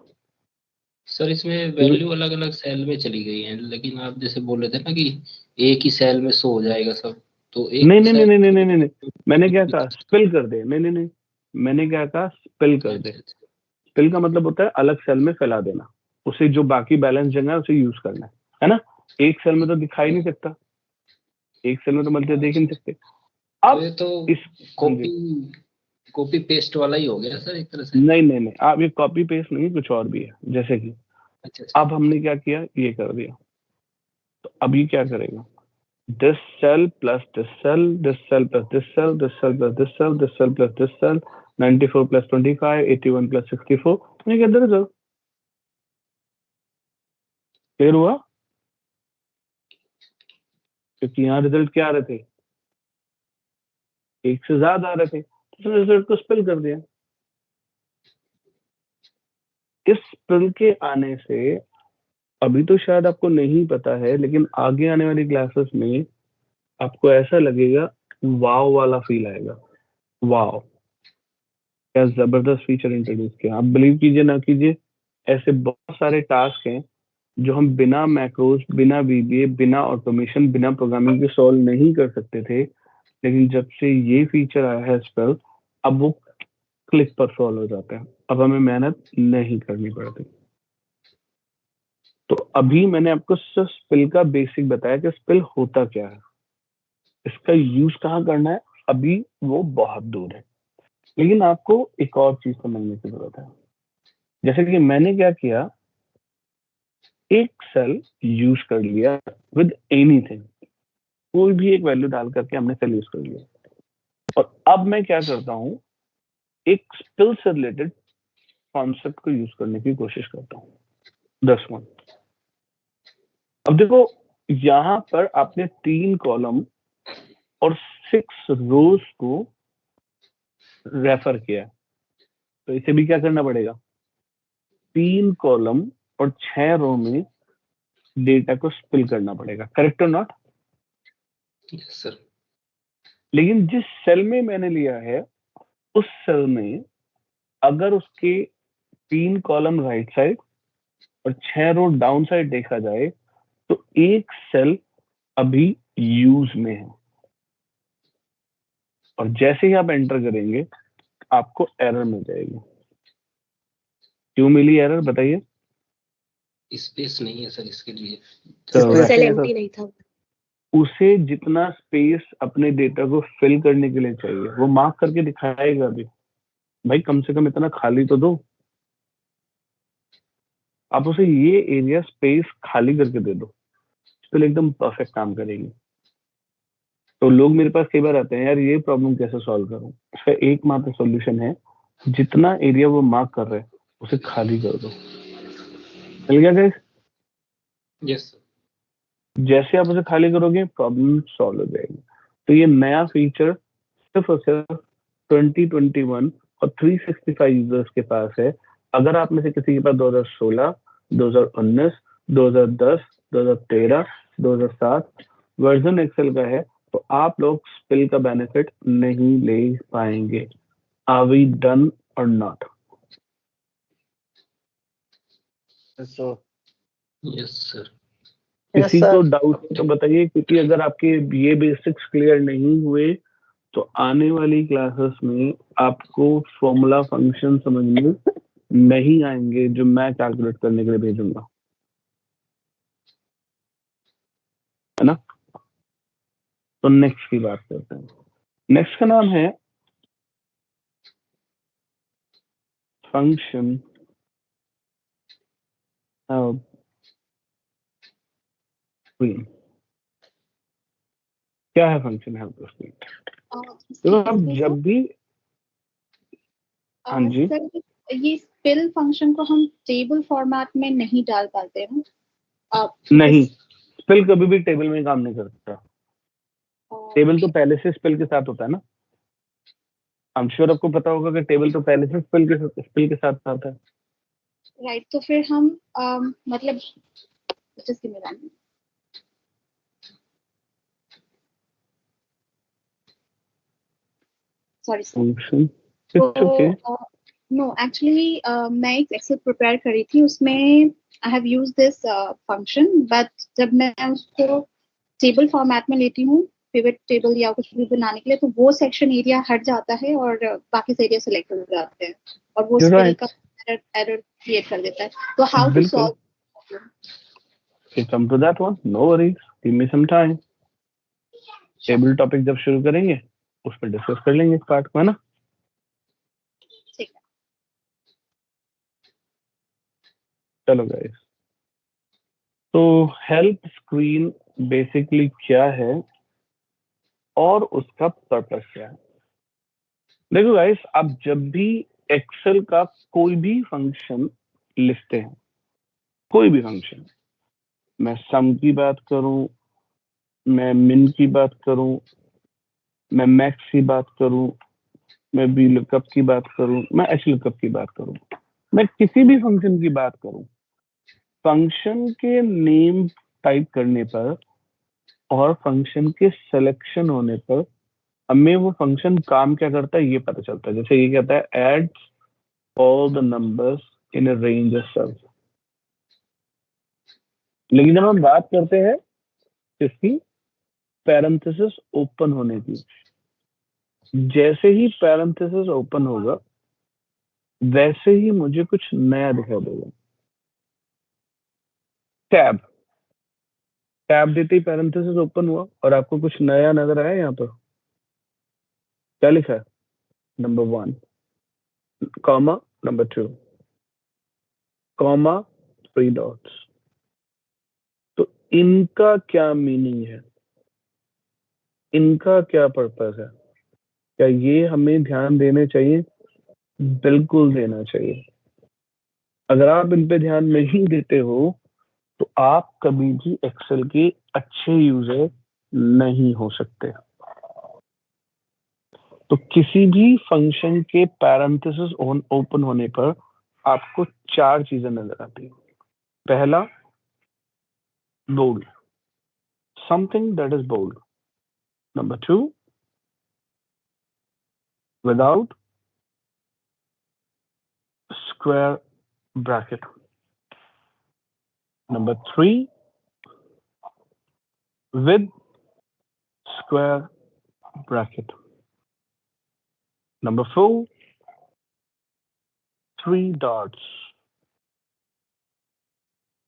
सर इसमें वैल्यू अलग अलग सेल में चली गई है, लेकिन आप जैसे बोल रहे थे ना कि एक ही सेल में शो हो जाएगा सब, तो एक नहीं नहीं नहीं नहीं नहीं नहीं नहीं, मैंने क्या कहा, स्पिल कर दे। नहीं नहीं नहीं, मैंने क्या कहा, स्पिल कर दे। स्पिल का मतलब होता है अलग सेल में फैला देना, उसे जो बाकी बैलेंस जगह है उसे यूज करना है ना। एक सेल में तो दिखाई नहीं सकता, एक सेल में तो मतलब देख नहीं सकते। अब ये तो इस कॉपी पेस्ट वाला ही हो गया सर एक तरह से। नहीं नहीं नहीं, आप ये कॉपी पेस्ट नहीं, कुछ और भी है। जैसे कि अच्छा। अब हमने क्या किया, ये कर दिया, तो अब ये क्या करेगा, this cell plus this cell, this cell plus this cell, this cell plus this cell, this cell plus this cell, 94 plus 25, 81 plus 64, ये क्या रिजल्ट क्लियर हुआ? क्योंकि यहाँ रिजल्ट क्या आ रहे थे, एक से ज्यादा आ रहे थे, तो रिजल्ट को स्पिल कर दिया। इस स्पिल के आने से अभी तो शायद आपको नहीं पता है, लेकिन आगे आने वाली क्लासेस में आपको ऐसा लगेगा, वाव वाला फील आएगा। वाव, क्या जबरदस्त फीचर इंट्रोड्यूस किया। आप बिलीव कीजिए ना कीजिए, ऐसे बहुत सारे टास्क हैं जो हम बिना मैक्रोस, बिना वीबीए, बिना ऑटोमेशन, बिना प्रोग्रामिंग के सॉल्व नहीं कर सकते थे, लेकिन जब से ये फीचर आया है स्पेल, अब वो क्लिक पर सॉल्व हो जाता है। अब हमें मेहनत नहीं करनी पड़ती। तो अभी मैंने आपको सिर्फ स्पिल का बेसिक बताया कि स्पिल होता क्या है, इसका यूज कहाँ करना है, अभी वो बहुत दूर है। लेकिन आपको एक और चीज समझने की जरूरत है। जैसे कि मैंने क्या किया, एक सेल यूज कर लिया विद एनीथिंग, कोई भी एक वैल्यू डाल करके हमने सेल यूज कर लिया, और अब मैं क्या करता हूं, एक स्पिल से रिलेटेड कॉन्सेप्ट को यूज करने की कोशिश करता हूं। 10 वन। अब देखो, यहां पर आपने 3 कॉलम और 6 रोज को रेफर किया, तो इसे भी क्या करना पड़ेगा, 3 कॉलम और 6 रो में डेटा को स्पिल करना पड़ेगा। करेक्ट और नॉट? Yes sir. लेकिन जिस सेल में मैंने लिया है, उस सेल में अगर उसके 3 कॉलम राइट साइड और 6 रो डाउन साइड देखा जाए, तो एक सेल अभी यूज में है, और जैसे ही आप एंटर करेंगे आपको एरर मिल जाएगी। क्यों मिली एरर, बताइए? स्पेस नहीं है सर इसके लिए। सेल एम्प्टी नहीं था। उसे जितना स्पेस अपने डेटा को फिल करने के लिए चाहिए वो मार्क करके दिखाएगा भी, भाई कम से कम इतना खाली तो दो। आप उसे ये एरिया स्पेस खाली करके दे दो, तो एकदम परफेक्ट काम करेगी। तो लोग मेरे पास कई बार आते हैं, यार ये प्रॉब्लम कैसे सॉल्व करूं? इसका एकमात्र सॉल्यूशन है, जितना एरिया वो मार्क कर रहे हैं उसे खाली कर दो। मिल गया गाइस? Yes sir. जैसे आप उसे खाली करोगे प्रॉब्लम सॉल्व हो जाएगी। तो ये नया फीचर सिर्फ और सिर्फ 2021 और 365 यूजर्स के पास है। अगर आप में से किसी के पास 2016, 2019, 2010, 2013, 2007 वर्जन एक्सेल का है, तो आप लोग स्पिल का बेनिफिट नहीं ले पाएंगे। आर वी डन और नॉट? Yes sir. किसी को डाउट तो बताइए, क्योंकि अगर आपके ये बेसिक्स क्लियर नहीं हुए तो आने वाली क्लासेस में आपको फॉर्मूला फंक्शन समझ में नहीं आएंगे जो मैं कैलकुलेट करने के लिए भेजूंगा, है ना। तो नेक्स्ट की बात करते हैं। नेक्स्ट का नाम है function help screen? क्या है फंक्शन हेल्प स्क्रीन? तो अब जब भी हाँ जी सर ये फिल फंक्शन को हम टेबल फॉर्मेट में नहीं डाल पाते हैं नहीं, स्पेल कभी भी टेबल में काम नहीं करता। टेबल तो पहले से स्पेल के साथ होता है ना। आई एम श्योर आपको पता होगा कि टेबल तो पहले से स्पेल के साथ आता है। राइट, तो फिर हम मतलब जैसे मेरा sorry function it's okay. No actually मैं एक एक्सेल प्रिपेयर करी थी, उसमें I have use this function, but जब मैं उसको टेबल फॉर्मेट में लेती हूँ पिवट टेबल या कुछ भी बनाने के लिए, तो वो सेक्शन एरिया हट जाता है और बाकी से एरिया सेलेक्ट हो जाते हैं और वो स्पेल का एरर क्रिएट कर देता है। तो how to solve? Come to that one, no worries, give me some time. Table topic जब शुरू करेंगे उस पर डिस्कस कर लेंगे इस पार्ट को, है ना। ठीक है, चलो गाइस, तो हेल्प स्क्रीन बेसिकली क्या है और उसका पर्पस क्या है। देखो गाइस, आप जब भी एक्सेल का कोई भी फंक्शन लिखते हैं, कोई भी फंक्शन, मैं सम की बात करूं, मैं मिन की बात करूं, मैं मैक्स की बात करूं, मैं बी लुकअप की बात करूं, मैं एच लुकअप की बात करूं, मैं किसी भी फंक्शन की बात करूं, फंक्शन के नेम टाइप करने पर और फंक्शन के सिलेक्शन होने पर हमें वो फंक्शन काम क्या करता है ये पता चलता है। जैसे ये कहता है adds all the numbers in a range of cells. लेकिन जब हम बात करते हैं इसकी पैरेंथेसिस ओपन होने की, जैसे ही पैरेंथेसिस ओपन होगा वैसे ही मुझे कुछ नया दिखाई देगा। टैब टैब देते ही पैरेंथेसिस ओपन हुआ और आपको कुछ नया नजर आया। यहाँ पर क्या लिखा है? Number 1 comma number 2 comma 3 dots. तो इनका क्या मीनिंग है, इनका क्या पर्पस है? क्या ये हमें ध्यान देने चाहिए? बिल्कुल देना चाहिए। अगर आप इन पे ध्यान नहीं देते हो तो आप कभी भी एक्सेल के अच्छे यूजर नहीं हो सकते। तो किसी भी फंक्शन के पैरेंथेसिस ओपन होने पर आपको 4 चीजें नजर आती हैं। पहला, bold, something that is bold. Number 2, without square bracket. Number 3, with square bracket. Number 4, 3 dots.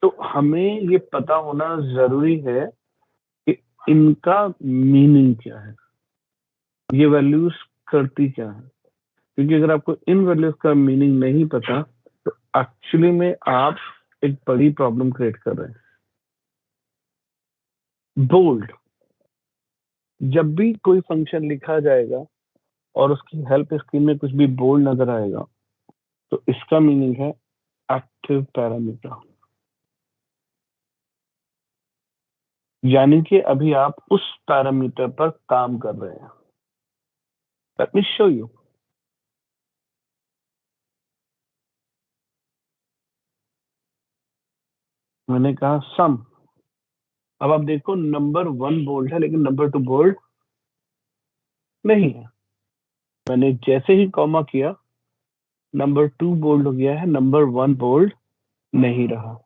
तो हमें ये पता होना जरूरी है कि इनका मीनिंग क्या है, ये वैल्यूज करती क्या है। क्योंकि अगर आपको इन वैल्यूज का मीनिंग नहीं पता तो एक्चुअली में आप एक बड़ी प्रॉब्लम क्रिएट कर रहे हैं। बोल्ड, जब भी कोई फंक्शन लिखा जाएगा और उसकी हेल्प स्क्रीन में कुछ भी बोल्ड नजर आएगा तो इसका मीनिंग है एक्टिव पैरामीटर, यानी कि अभी आप उस पैरामीटर पर काम कर रहे हैं। Late me show you. मैंने कहा सम। अब आप देखो नंबर 1 बोल्ड है लेकिन नंबर 2 बोल्ड नहीं है। मैंने जैसे ही कॉमा किया नंबर 2 बोल्ड हो गया है, नंबर 1 बोल्ड नहीं रहा।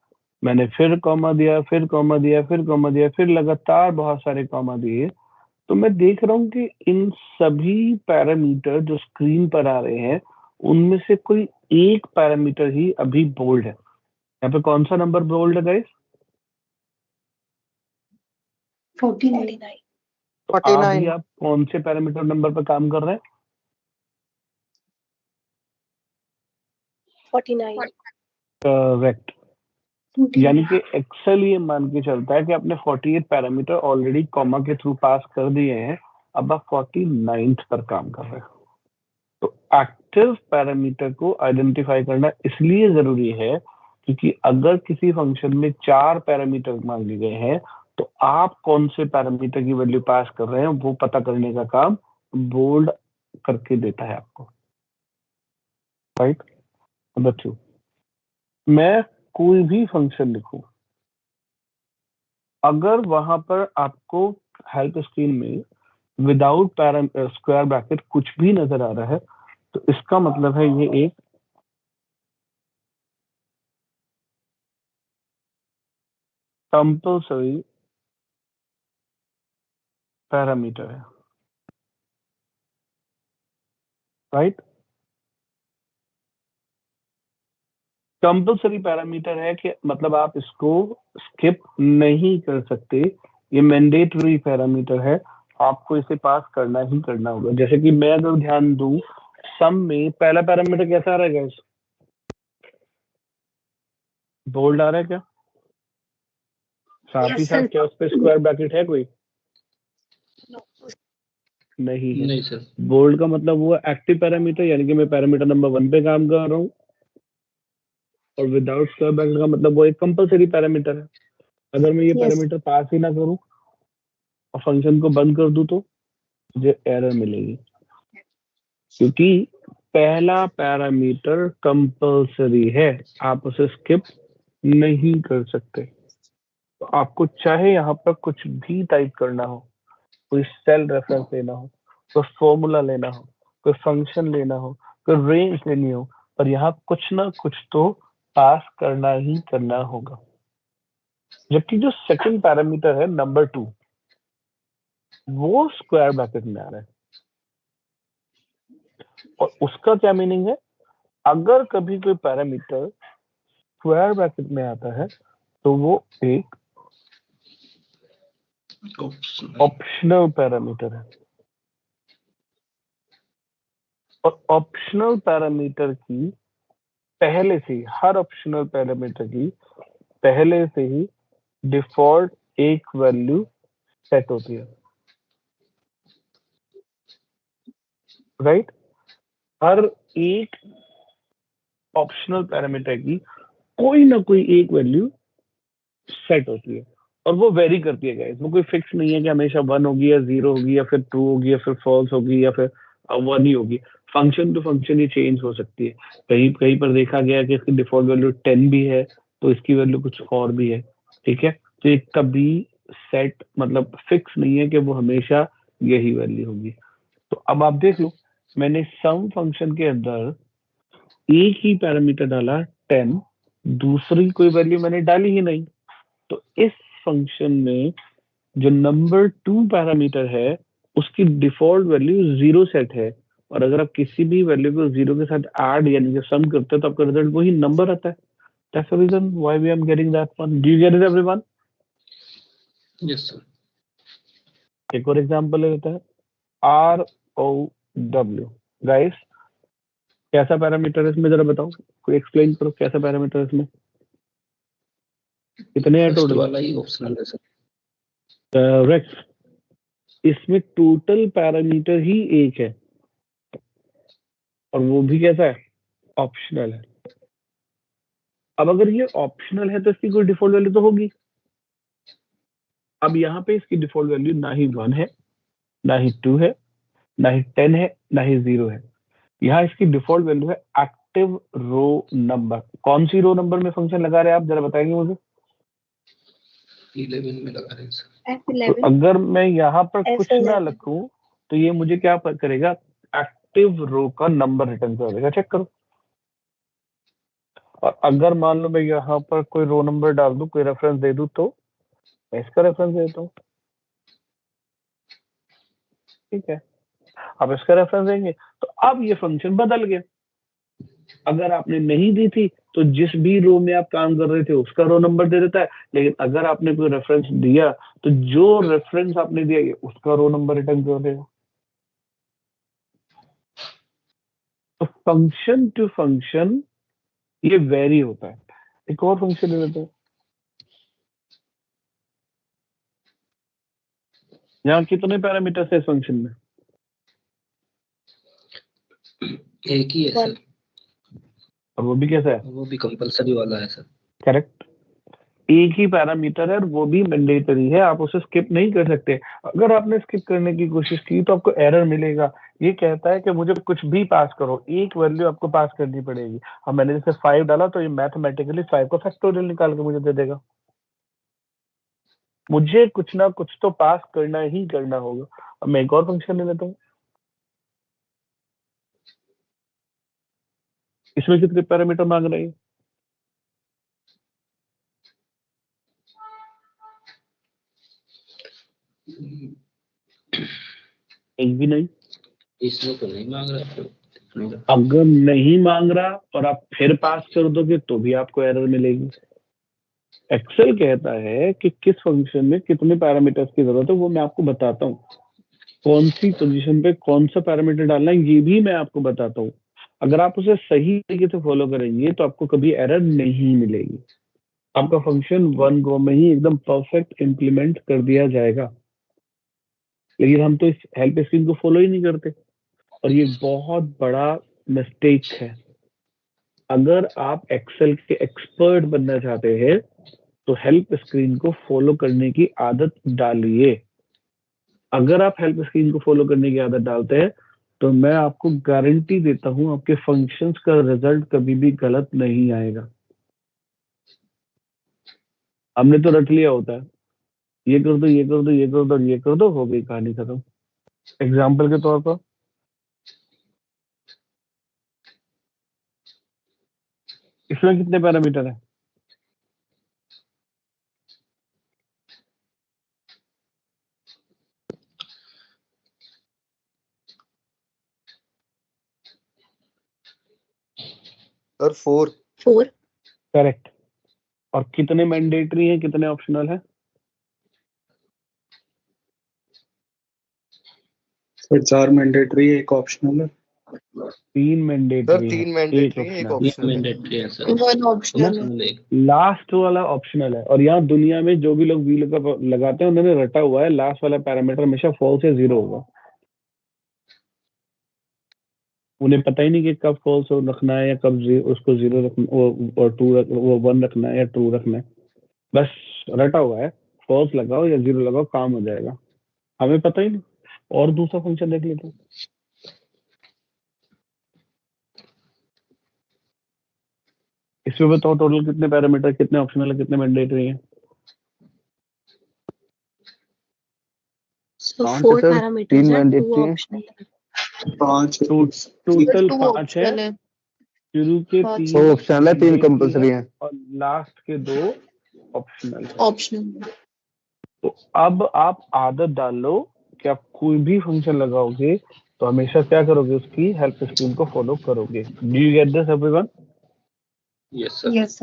मैंने फिर कॉमा दिया, फिर कॉमा दिया, फिर कॉमा दिया, फिर लगातार बहुत सारे कॉमा दिए, तो मैं देख रहा हूं कि इन सभी पैरामीटर जो स्क्रीन पर आ रहे हैं उनमें से कोई एक पैरामीटर ही अभी बोल्ड है। यहाँ पे कौन सा नंबर बोल्ड है गाइस? 49। तो अभी आप कौन से पैरामीटर नंबर पर काम कर रहे हैं? 49। करेक्ट। यानी कि एक्सेल ये मान के चलता है कि आपने 48 पैरामीटर ऑलरेडी कॉमा के थ्रू पास कर दिए हैं, अब आप 49th पर काम कर रहे हो। तो एक्टिव पैरामीटर को आइडेंटिफाई करना इसलिए जरूरी है क्योंकि अगर किसी फंक्शन में 4 पैरामीटर मांगे गए हैं तो आप कौन से पैरामीटर की वैल्यू पास कर रहे हैं वो पता करने का काम बोल्ड करके देता है आपको, राइट। नंबर 2, मैं कोई भी फंक्शन लिखूं, अगर वहां पर आपको हेल्प स्क्रीन में विदाउट स्क्वायर ब्रैकेट कुछ भी नजर आ रहा है तो इसका मतलब है ये एक कंपल्सरी पैरामीटर है, राइट। कंपल्सरी पैरामीटर है कि मतलब आप इसको स्किप नहीं कर सकते, ये मैंडेटरी पैरामीटर है, आपको इसे पास करना ही करना होगा। जैसे कि मैं अगर ध्यान दूं, सम में पहला पैरामीटर कैसा आ रहा है गाइस? बोल्ड आ रहा है क्या? साथ ही साथ क्या उस पे स्क्वायर ब्रैकेट है कोई? नहीं है। नहीं सर। बोल्ड का मतलब वो एक्टिव पैरामीटर, यानी कि मैं पैरामीटर नंबर 1 पे काम कर रहा हूँ, और विदाउट स्क्वायर ब्रैकेट का मतलब वो एक कंपल्सरी पैरामीटर है। अगर मैं ये पैरामीटर पास ही ना करूं और फंक्शन को बंद कर दूं तो मुझे एरर मिलेगी, क्योंकि पहला पैरामीटर कंपल्सरी है, आप उसे स्किप नहीं कर सकते। तो आपको चाहे यहाँ पर कुछ भी टाइप करना हो, कोई सेल रेफरेंस लेना हो, कोई फॉर्मूला लेना हो, कोई फंक्शन लेना हो, कोई रेंज लेनी हो, पर यहाँ कुछ ना कुछ तो पास करना ही करना होगा। जबकि जो सेकंड पैरामीटर है नंबर 2, वो स्क्वायर ब्रैकेट में आ रहा है, और उसका क्या मीनिंग है? अगर कभी कोई पैरामीटर स्क्वायर ब्रैकेट में आता है तो वो एक ऑप्शनल पैरामीटर है, और ऑप्शनल पैरामीटर की पहले से ही, हर ऑप्शनल पैरामीटर की पहले से ही डिफॉल्ट एक वैल्यू सेट होती है, राइट। हर एक ऑप्शनल पैरामीटर की कोई ना कोई एक वैल्यू सेट होती है, और वो वेरी करती है गाइस। इसमें कोई फिक्स नहीं है कि हमेशा 1 होगी या 0 होगी या फिर 2 होगी या फिर फॉल्स होगी या फिर 1 ही होगी। फंक्शन टू फंक्शन ये चेंज हो सकती है। कहीं कहीं पर देखा गया कि इसकी डिफॉल्ट वैल्यू 10 भी है तो इसकी वैल्यू कुछ और भी है, ठीक है। तो ये कभी सेट मतलब फिक्स नहीं है कि वो हमेशा यही वैल्यू होगी। तो अब आप देख लो, मैंने सम फंक्शन के अंदर एक ही पैरामीटर डाला 10, दूसरी कोई वैल्यू मैंने डाली ही नहीं। तो इस फंक्शन में जो नंबर 2 पैरामीटर है उसकी डिफॉल्ट वैल्यू 0 सेट है, और अगर आप किसी भी वैल्यू को 0 के साथ ऐड यानी कि सम करते हैं तो आपका रिजल्ट वही नंबर आता है। That's the reason why we are getting that one. Do you get it everyone? Yes sir. एक और एग्जांपल ले लेते हैं, ROW। गाइस कैसा पैरामीटर है इसमें, जरा बताओ, कोई एक्सप्लेन करो कैसा पैरामीटर है इसमें, कितने हैं फर्स्ट टोटल? वाला ही ऑप्शनल है सर। करेक्ट, इसमें टोटल पैरामीटर ही एक है, और वो भी कैसा है? ऑप्शनल है। अब अगर ये ऑप्शनल है तो इसकी कोई डिफॉल्ट वैल्यू तो होगी। अब यहाँ पे इसकी डिफॉल्ट वैल्यू ना ही 1 है, ना ही 2 है, ना ही 10 है, ना ही 0 है। यहाँ इसकी डिफॉल्ट वैल्यू है एक्टिव रो नंबर। कौन सी रो नंबर में फंक्शन लगा रहे हैं आप, जरा बताएंगे मुझे? 11 में लगा रहे हैं सर। तो अगर मैं यहाँ पर कुछ ना लिखूं तो ये मुझे क्या करेगा? एक्टिव रो का नंबर रिटर्न कर देगा। चेक करो। और अगर मान लो मैं यहाँ पर कोई रो नंबर डाल दूं, कोई रेफरेंस दे दूं, तो मैं इसका रेफरेंस देता हूँ, ठीक है। अब इसका रेफरेंस देंगे तो अब ये फंक्शन बदल गया। अगर आपने नहीं दी थी तो जिस भी रो में आप काम कर रहे थे उसका रो नंबर दे देता है, लेकिन अगर आपने कोई रेफरेंस दिया तो जो रेफरेंस आपने दिया ये उसका रो नंबर रिटर्न कर देगा। तो फंक्शन टू फंक्शन ये वेरी होता है। एक और फंक्शन ले लेते हैं, यहाँ कितने पैरामीटर्स है इस फंक्शन में? एक ही है सर, और वो भी कैसा है? वो भी कंपलसरी वाला है सर। करेक्ट, एक ही पैरामीटर है और वो भी मैंडेटरी है, आप उसे स्किप नहीं कर सकते। अगर आपने स्किप करने की कोशिश की तो आपको एरर मिलेगा। ये कहता है कि मुझे कुछ भी पास करो, एक वैल्यू आपको पास करनी पड़ेगी। अब मैंने जैसे 5 डाला तो ये मैथमेटिकली 5 का फैक्टोरियल निकाल के मुझे दे देगा। मुझे कुछ ना कुछ तो पास करना ही करना होगा। अब मैं एक और फंक्शन ले लेता हूँ, इसमें कितने पैरामीटर मांग रहे हैं? एक भी नहीं। इसमें तो नहीं मांग रहा। अगर नहीं मांग रहा और आप फिर पास कर दोगे तो भी आपको एरर मिलेगी। एक्सेल कहता है कि किस फंक्शन में कितने पैरामीटर्स की जरूरत है, वो मैं आपको बताता हूँ। कौन सी पोजीशन पे कौन सा पैरामीटर डालना है ये भी मैं आपको बताता हूँ। अगर आप उसे सही तरीके से फॉलो करेंगे तो आपको कभी एरर नहीं मिलेगी। आपका फंक्शन 1 गो में ही एकदम परफेक्ट इम्प्लीमेंट कर दिया जाएगा। लेकिन हम तो इस हेल्प स्क्रीन को फॉलो ही नहीं करते और ये बहुत बड़ा मिस्टेक है। अगर आप एक्सेल के एक्सपर्ट बनना चाहते हैं तो हेल्प स्क्रीन को फॉलो करने की आदत डालिए। अगर आप हेल्प स्क्रीन को फॉलो करने की आदत डालते हैं तो मैं आपको गारंटी देता हूं आपके फंक्शंस का रिजल्ट कभी भी गलत नहीं आएगा। हमने तो रट लिया होता है, ये कर दो ये कर दो ये कर दो ये कर दो, हो गई कहानी खत्म। एग्जाम्पल के तौर पर इसमें कितने पैरामीटर है? सर 4। 4। करेक्ट। और कितने मैंडेटरी हैं, कितने ऑप्शनल है? सर 4 मैंडेटरी है, 1 ऑप्शनल है। 3 सर मैंडेटरी है, 3 एक मैंडेटरी है, 1 ऑप्शनल। एक ऑप्शनल है। मैंडेटरी है सर, 1 ऑप्शनल है। ऑप्शनल एक। लास्ट वाला ऑप्शनल है। और यहाँ दुनिया में जो भी लोग व्हील का लगाते हैं उन्होंने रटा हुआ है लास्ट वाला पैरामीटर हमेशा फॉल्स या 0 होगा। उन्हें पता ही नहीं कि कब फॉल्स रखना है या कब उसको 0 रखना और 2 वो 1 रखना है या 2 रखना है। बस रटा हुआ है, फॉल्स लगाओ या 0 लगाओ, काम हो जाएगा। हमें पता ही नहीं। और दूसरा फंक्शन देख लेते हैं। इसमें बताओ टोटल कितने पैरामीटर, कितने ऑप्शनल है, कितने मैंडेटरी हैं? So पांच 4 है सर, पैरामीटर्स 3 हैं, 2 मैंडेटरी हैं। ऑप्शनल है। 5 टोटल 2 5 है। ऑप्शनल है। शुरू के पांच। 3 2 ऑप्शनल है, 3 कंपलसरी हैं। और लास्ट के 2 ऑप्शनल है। ऑप्शनल। तो अब आप आदत डाल लो कि आप कोई भी फंक्शन लगाओगे तो हमेशा क्या करोगे, उसकी हेल्प स्क्रीन को फॉलो करोगे। Do you get this everyone? Yes sir. Yes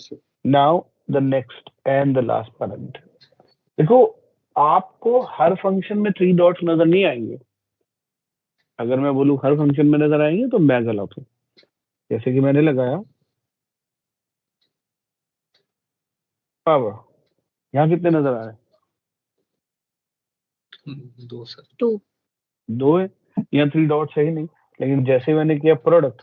sir. Now the next and the last parameter. देखो, आपको हर फंक्शन में 3 डॉट्स नजर नहीं आएंगे। अगर मैं बोलूं हर फंक्शन में नजर आएंगे तो मैं गलत हूं। जैसे कि मैंने लगाया पावर, यहाँ कितने नजर आ रहे हैं? 2 सर। 2 है। यहाँ 3 डॉट्स है ही नहीं। लेकिन जैसे मैंने किया प्रोडक्ट,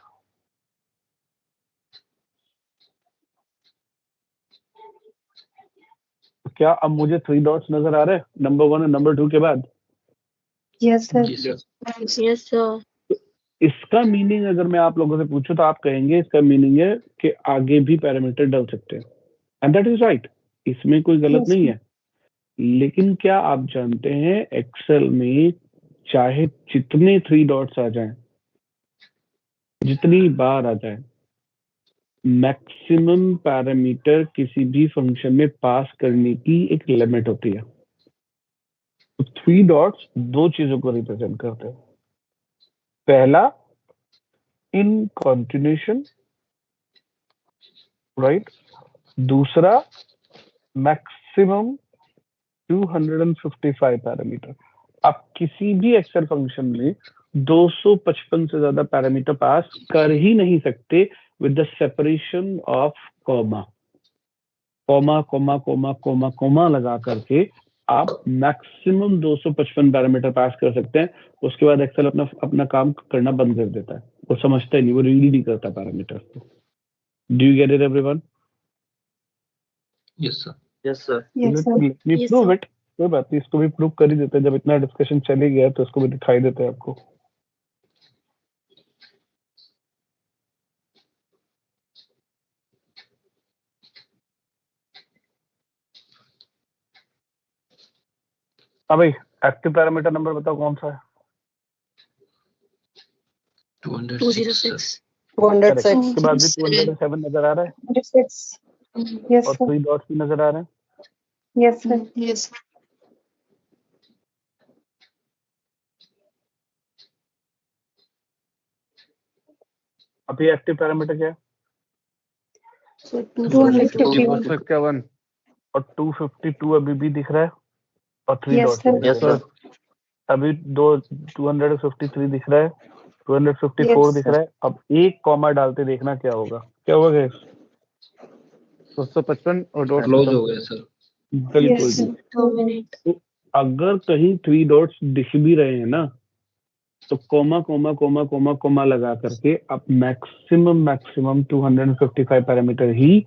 क्या अब मुझे 3 डॉट्स नजर आ रहे हैं नंबर 1 और नंबर 2 के बाद? Yes sir. जी सर। Yes sir. इसका मीनिंग अगर मैं आप लोगों से पूछूं तो आप कहेंगे इसका मीनिंग है कि आगे भी पैरामीटर डाल सकते हैं। एंड दैट इज राइट, इसमें कोई गलत नहीं है। लेकिन क्या आप जानते हैं एक्सेल में चाहे जितने 3 डॉट्स आ जाएं, जितनी बार आ जाए, मैक्सिमम पैरामीटर किसी भी फंक्शन में पास करने की एक लिमिट होती है। तो 3 डॉट्स 2 चीजों को रिप्रेजेंट करते हैं। पहला, इन कंटिन्यूशन, राइट। दूसरा, मैक्सिमम 255 पैरामीटर। आप किसी भी एक्सेल फंक्शन में 255 से ज्यादा पैरामीटर पास कर ही नहीं सकते with the separation of comma comma comma comma comma comma लगा करके आप मैक्सिमम 255 पैरामीटर पास कर सकते हैं। उसके बाद एक्सेल अपना काम करना बंद कर देता है, वो समझता ही नहीं, वो रीड नहीं करता पैरामीटर को। Do you get it everyone? Yes sir. Yes sir. Yes, sir. Yes, prove sir. It. कोई बात नहीं, इसको भी प्रूव कर ही देते हैं, जब इतना डिस्कशन चल ही गया तो इसको भी दिखाई देते हैं आपको। हाँ भाई, एक्टिव पैरामीटर नंबर बताओ कौन सा है? 206 सर। 206 उसके बाद भी 207 नजर आ रहा है 206. Yes, और sir. 3 डॉट्स भी नजर आ रहे हैं। Yes, sir. Yes. अभी एक्टिव पैरामीटर क्या है? 251. 251 और 252 अभी भी दिख रहा है और 3 Yes, डॉट्स sir. भी यस दिख रहा है। सर। अभी 253 दिख रहा है, 254 Yes, दिख रहा है। अब एक कॉमा डालते देखना क्या होगा। क्या होगा guys? 255 और डॉट क्लोज हो गया सर। बिल्कुल Yes, भी। sir. 2 minutes. तो अगर कहीं 3 डॉट्स दिख भी रहे हैं ना, तो comma comma comma comma comma लगा करके आप मैक्सिमम 255 पैरामीटर ही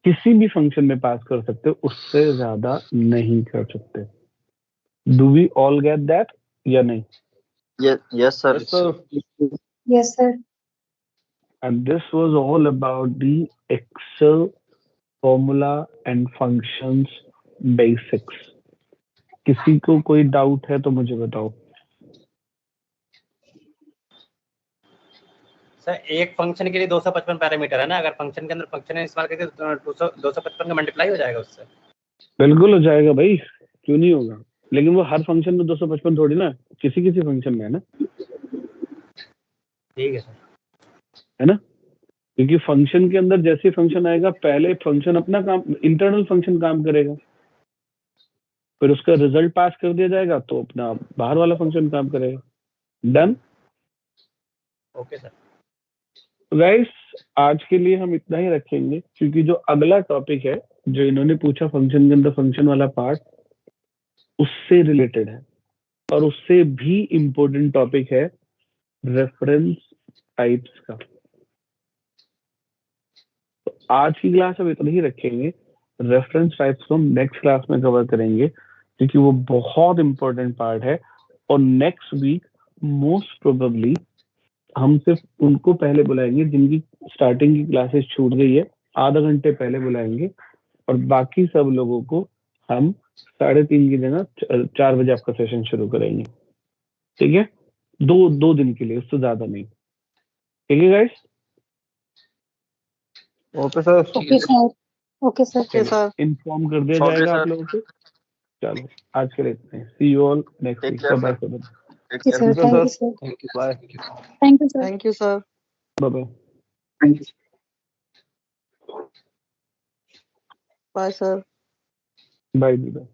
किसी भी फंक्शन में पास कर सकते हो, उससे ज्यादा नहीं कर सकते। Do we all get that या नहीं? Yes sir. Yes, sir. And this was all about the Excel formula and functions basics. किसी को कोई डाउट है तो मुझे बताओ। सर एक फंक्शन के लिए 255 पैरामीटर है ना, अगर फंक्शन के अंदर फंक्शन इस्तेमाल करके तो 255 का मल्टीप्लाई हो जाएगा उससे। बिल्कुल हो जाएगा भाई, क्यों नहीं होगा, लेकिन वो हर फंक्शन में 255 थोड़ी ना, किसी किसी फंक्शन में है ना, ठीक है सर। है ना? क्योंकि फंक्शन के अंदर जैसे फंक्शन आएगा, पहले फंक्शन अपना काम, इंटरनल फंक्शन काम करेगा, फिर उसका रिजल्ट पास कर दिया जाएगा तो अपना बाहर वाला फंक्शन काम करेगा। डन? Okay sir. गाइस, आज के लिए हम इतना ही रखेंगे, क्योंकि जो अगला टॉपिक है जो इन्होंने पूछा फंक्शन के अंदर फंक्शन वाला पार्ट, उससे रिलेटेड है और उससे भी इम्पोर्टेंट टॉपिक है रेफरेंस टाइप्स का। तो आज की क्लास हम इतना ही रखेंगे, रेफरेंस टाइप्स को हम नेक्स्ट क्लास में कवर करेंगे, क्योंकि वो बहुत इंपॉर्टेंट पार्ट है। और नेक्स्ट वीक मोस्ट प्रोबेबली हम सिर्फ उनको पहले बुलाएंगे जिनकी स्टार्टिंग की क्लासेस छूट गई है, आधा घंटे पहले बुलाएंगे, और बाकी सब लोगों को हम 3:30 की जगह 4 बजे आपका सेशन शुरू करेंगे। ठीक है? दो दिन के लिए, उससे ज्यादा नहीं। ठीक है guys? Okay sir. Okay, sir. Okay, sir. Okay sir. Inform कर दिया Okay, जाएगा sir. आप लोगों को। चलो आज के लिए इतना ही। See you all next Take week. care, bye sir. Bye. Okay, sir. Thank you, sir. Thank you bye. Thank you, sir. Thank you sir. Bye bye. Bye sir. Bye bye.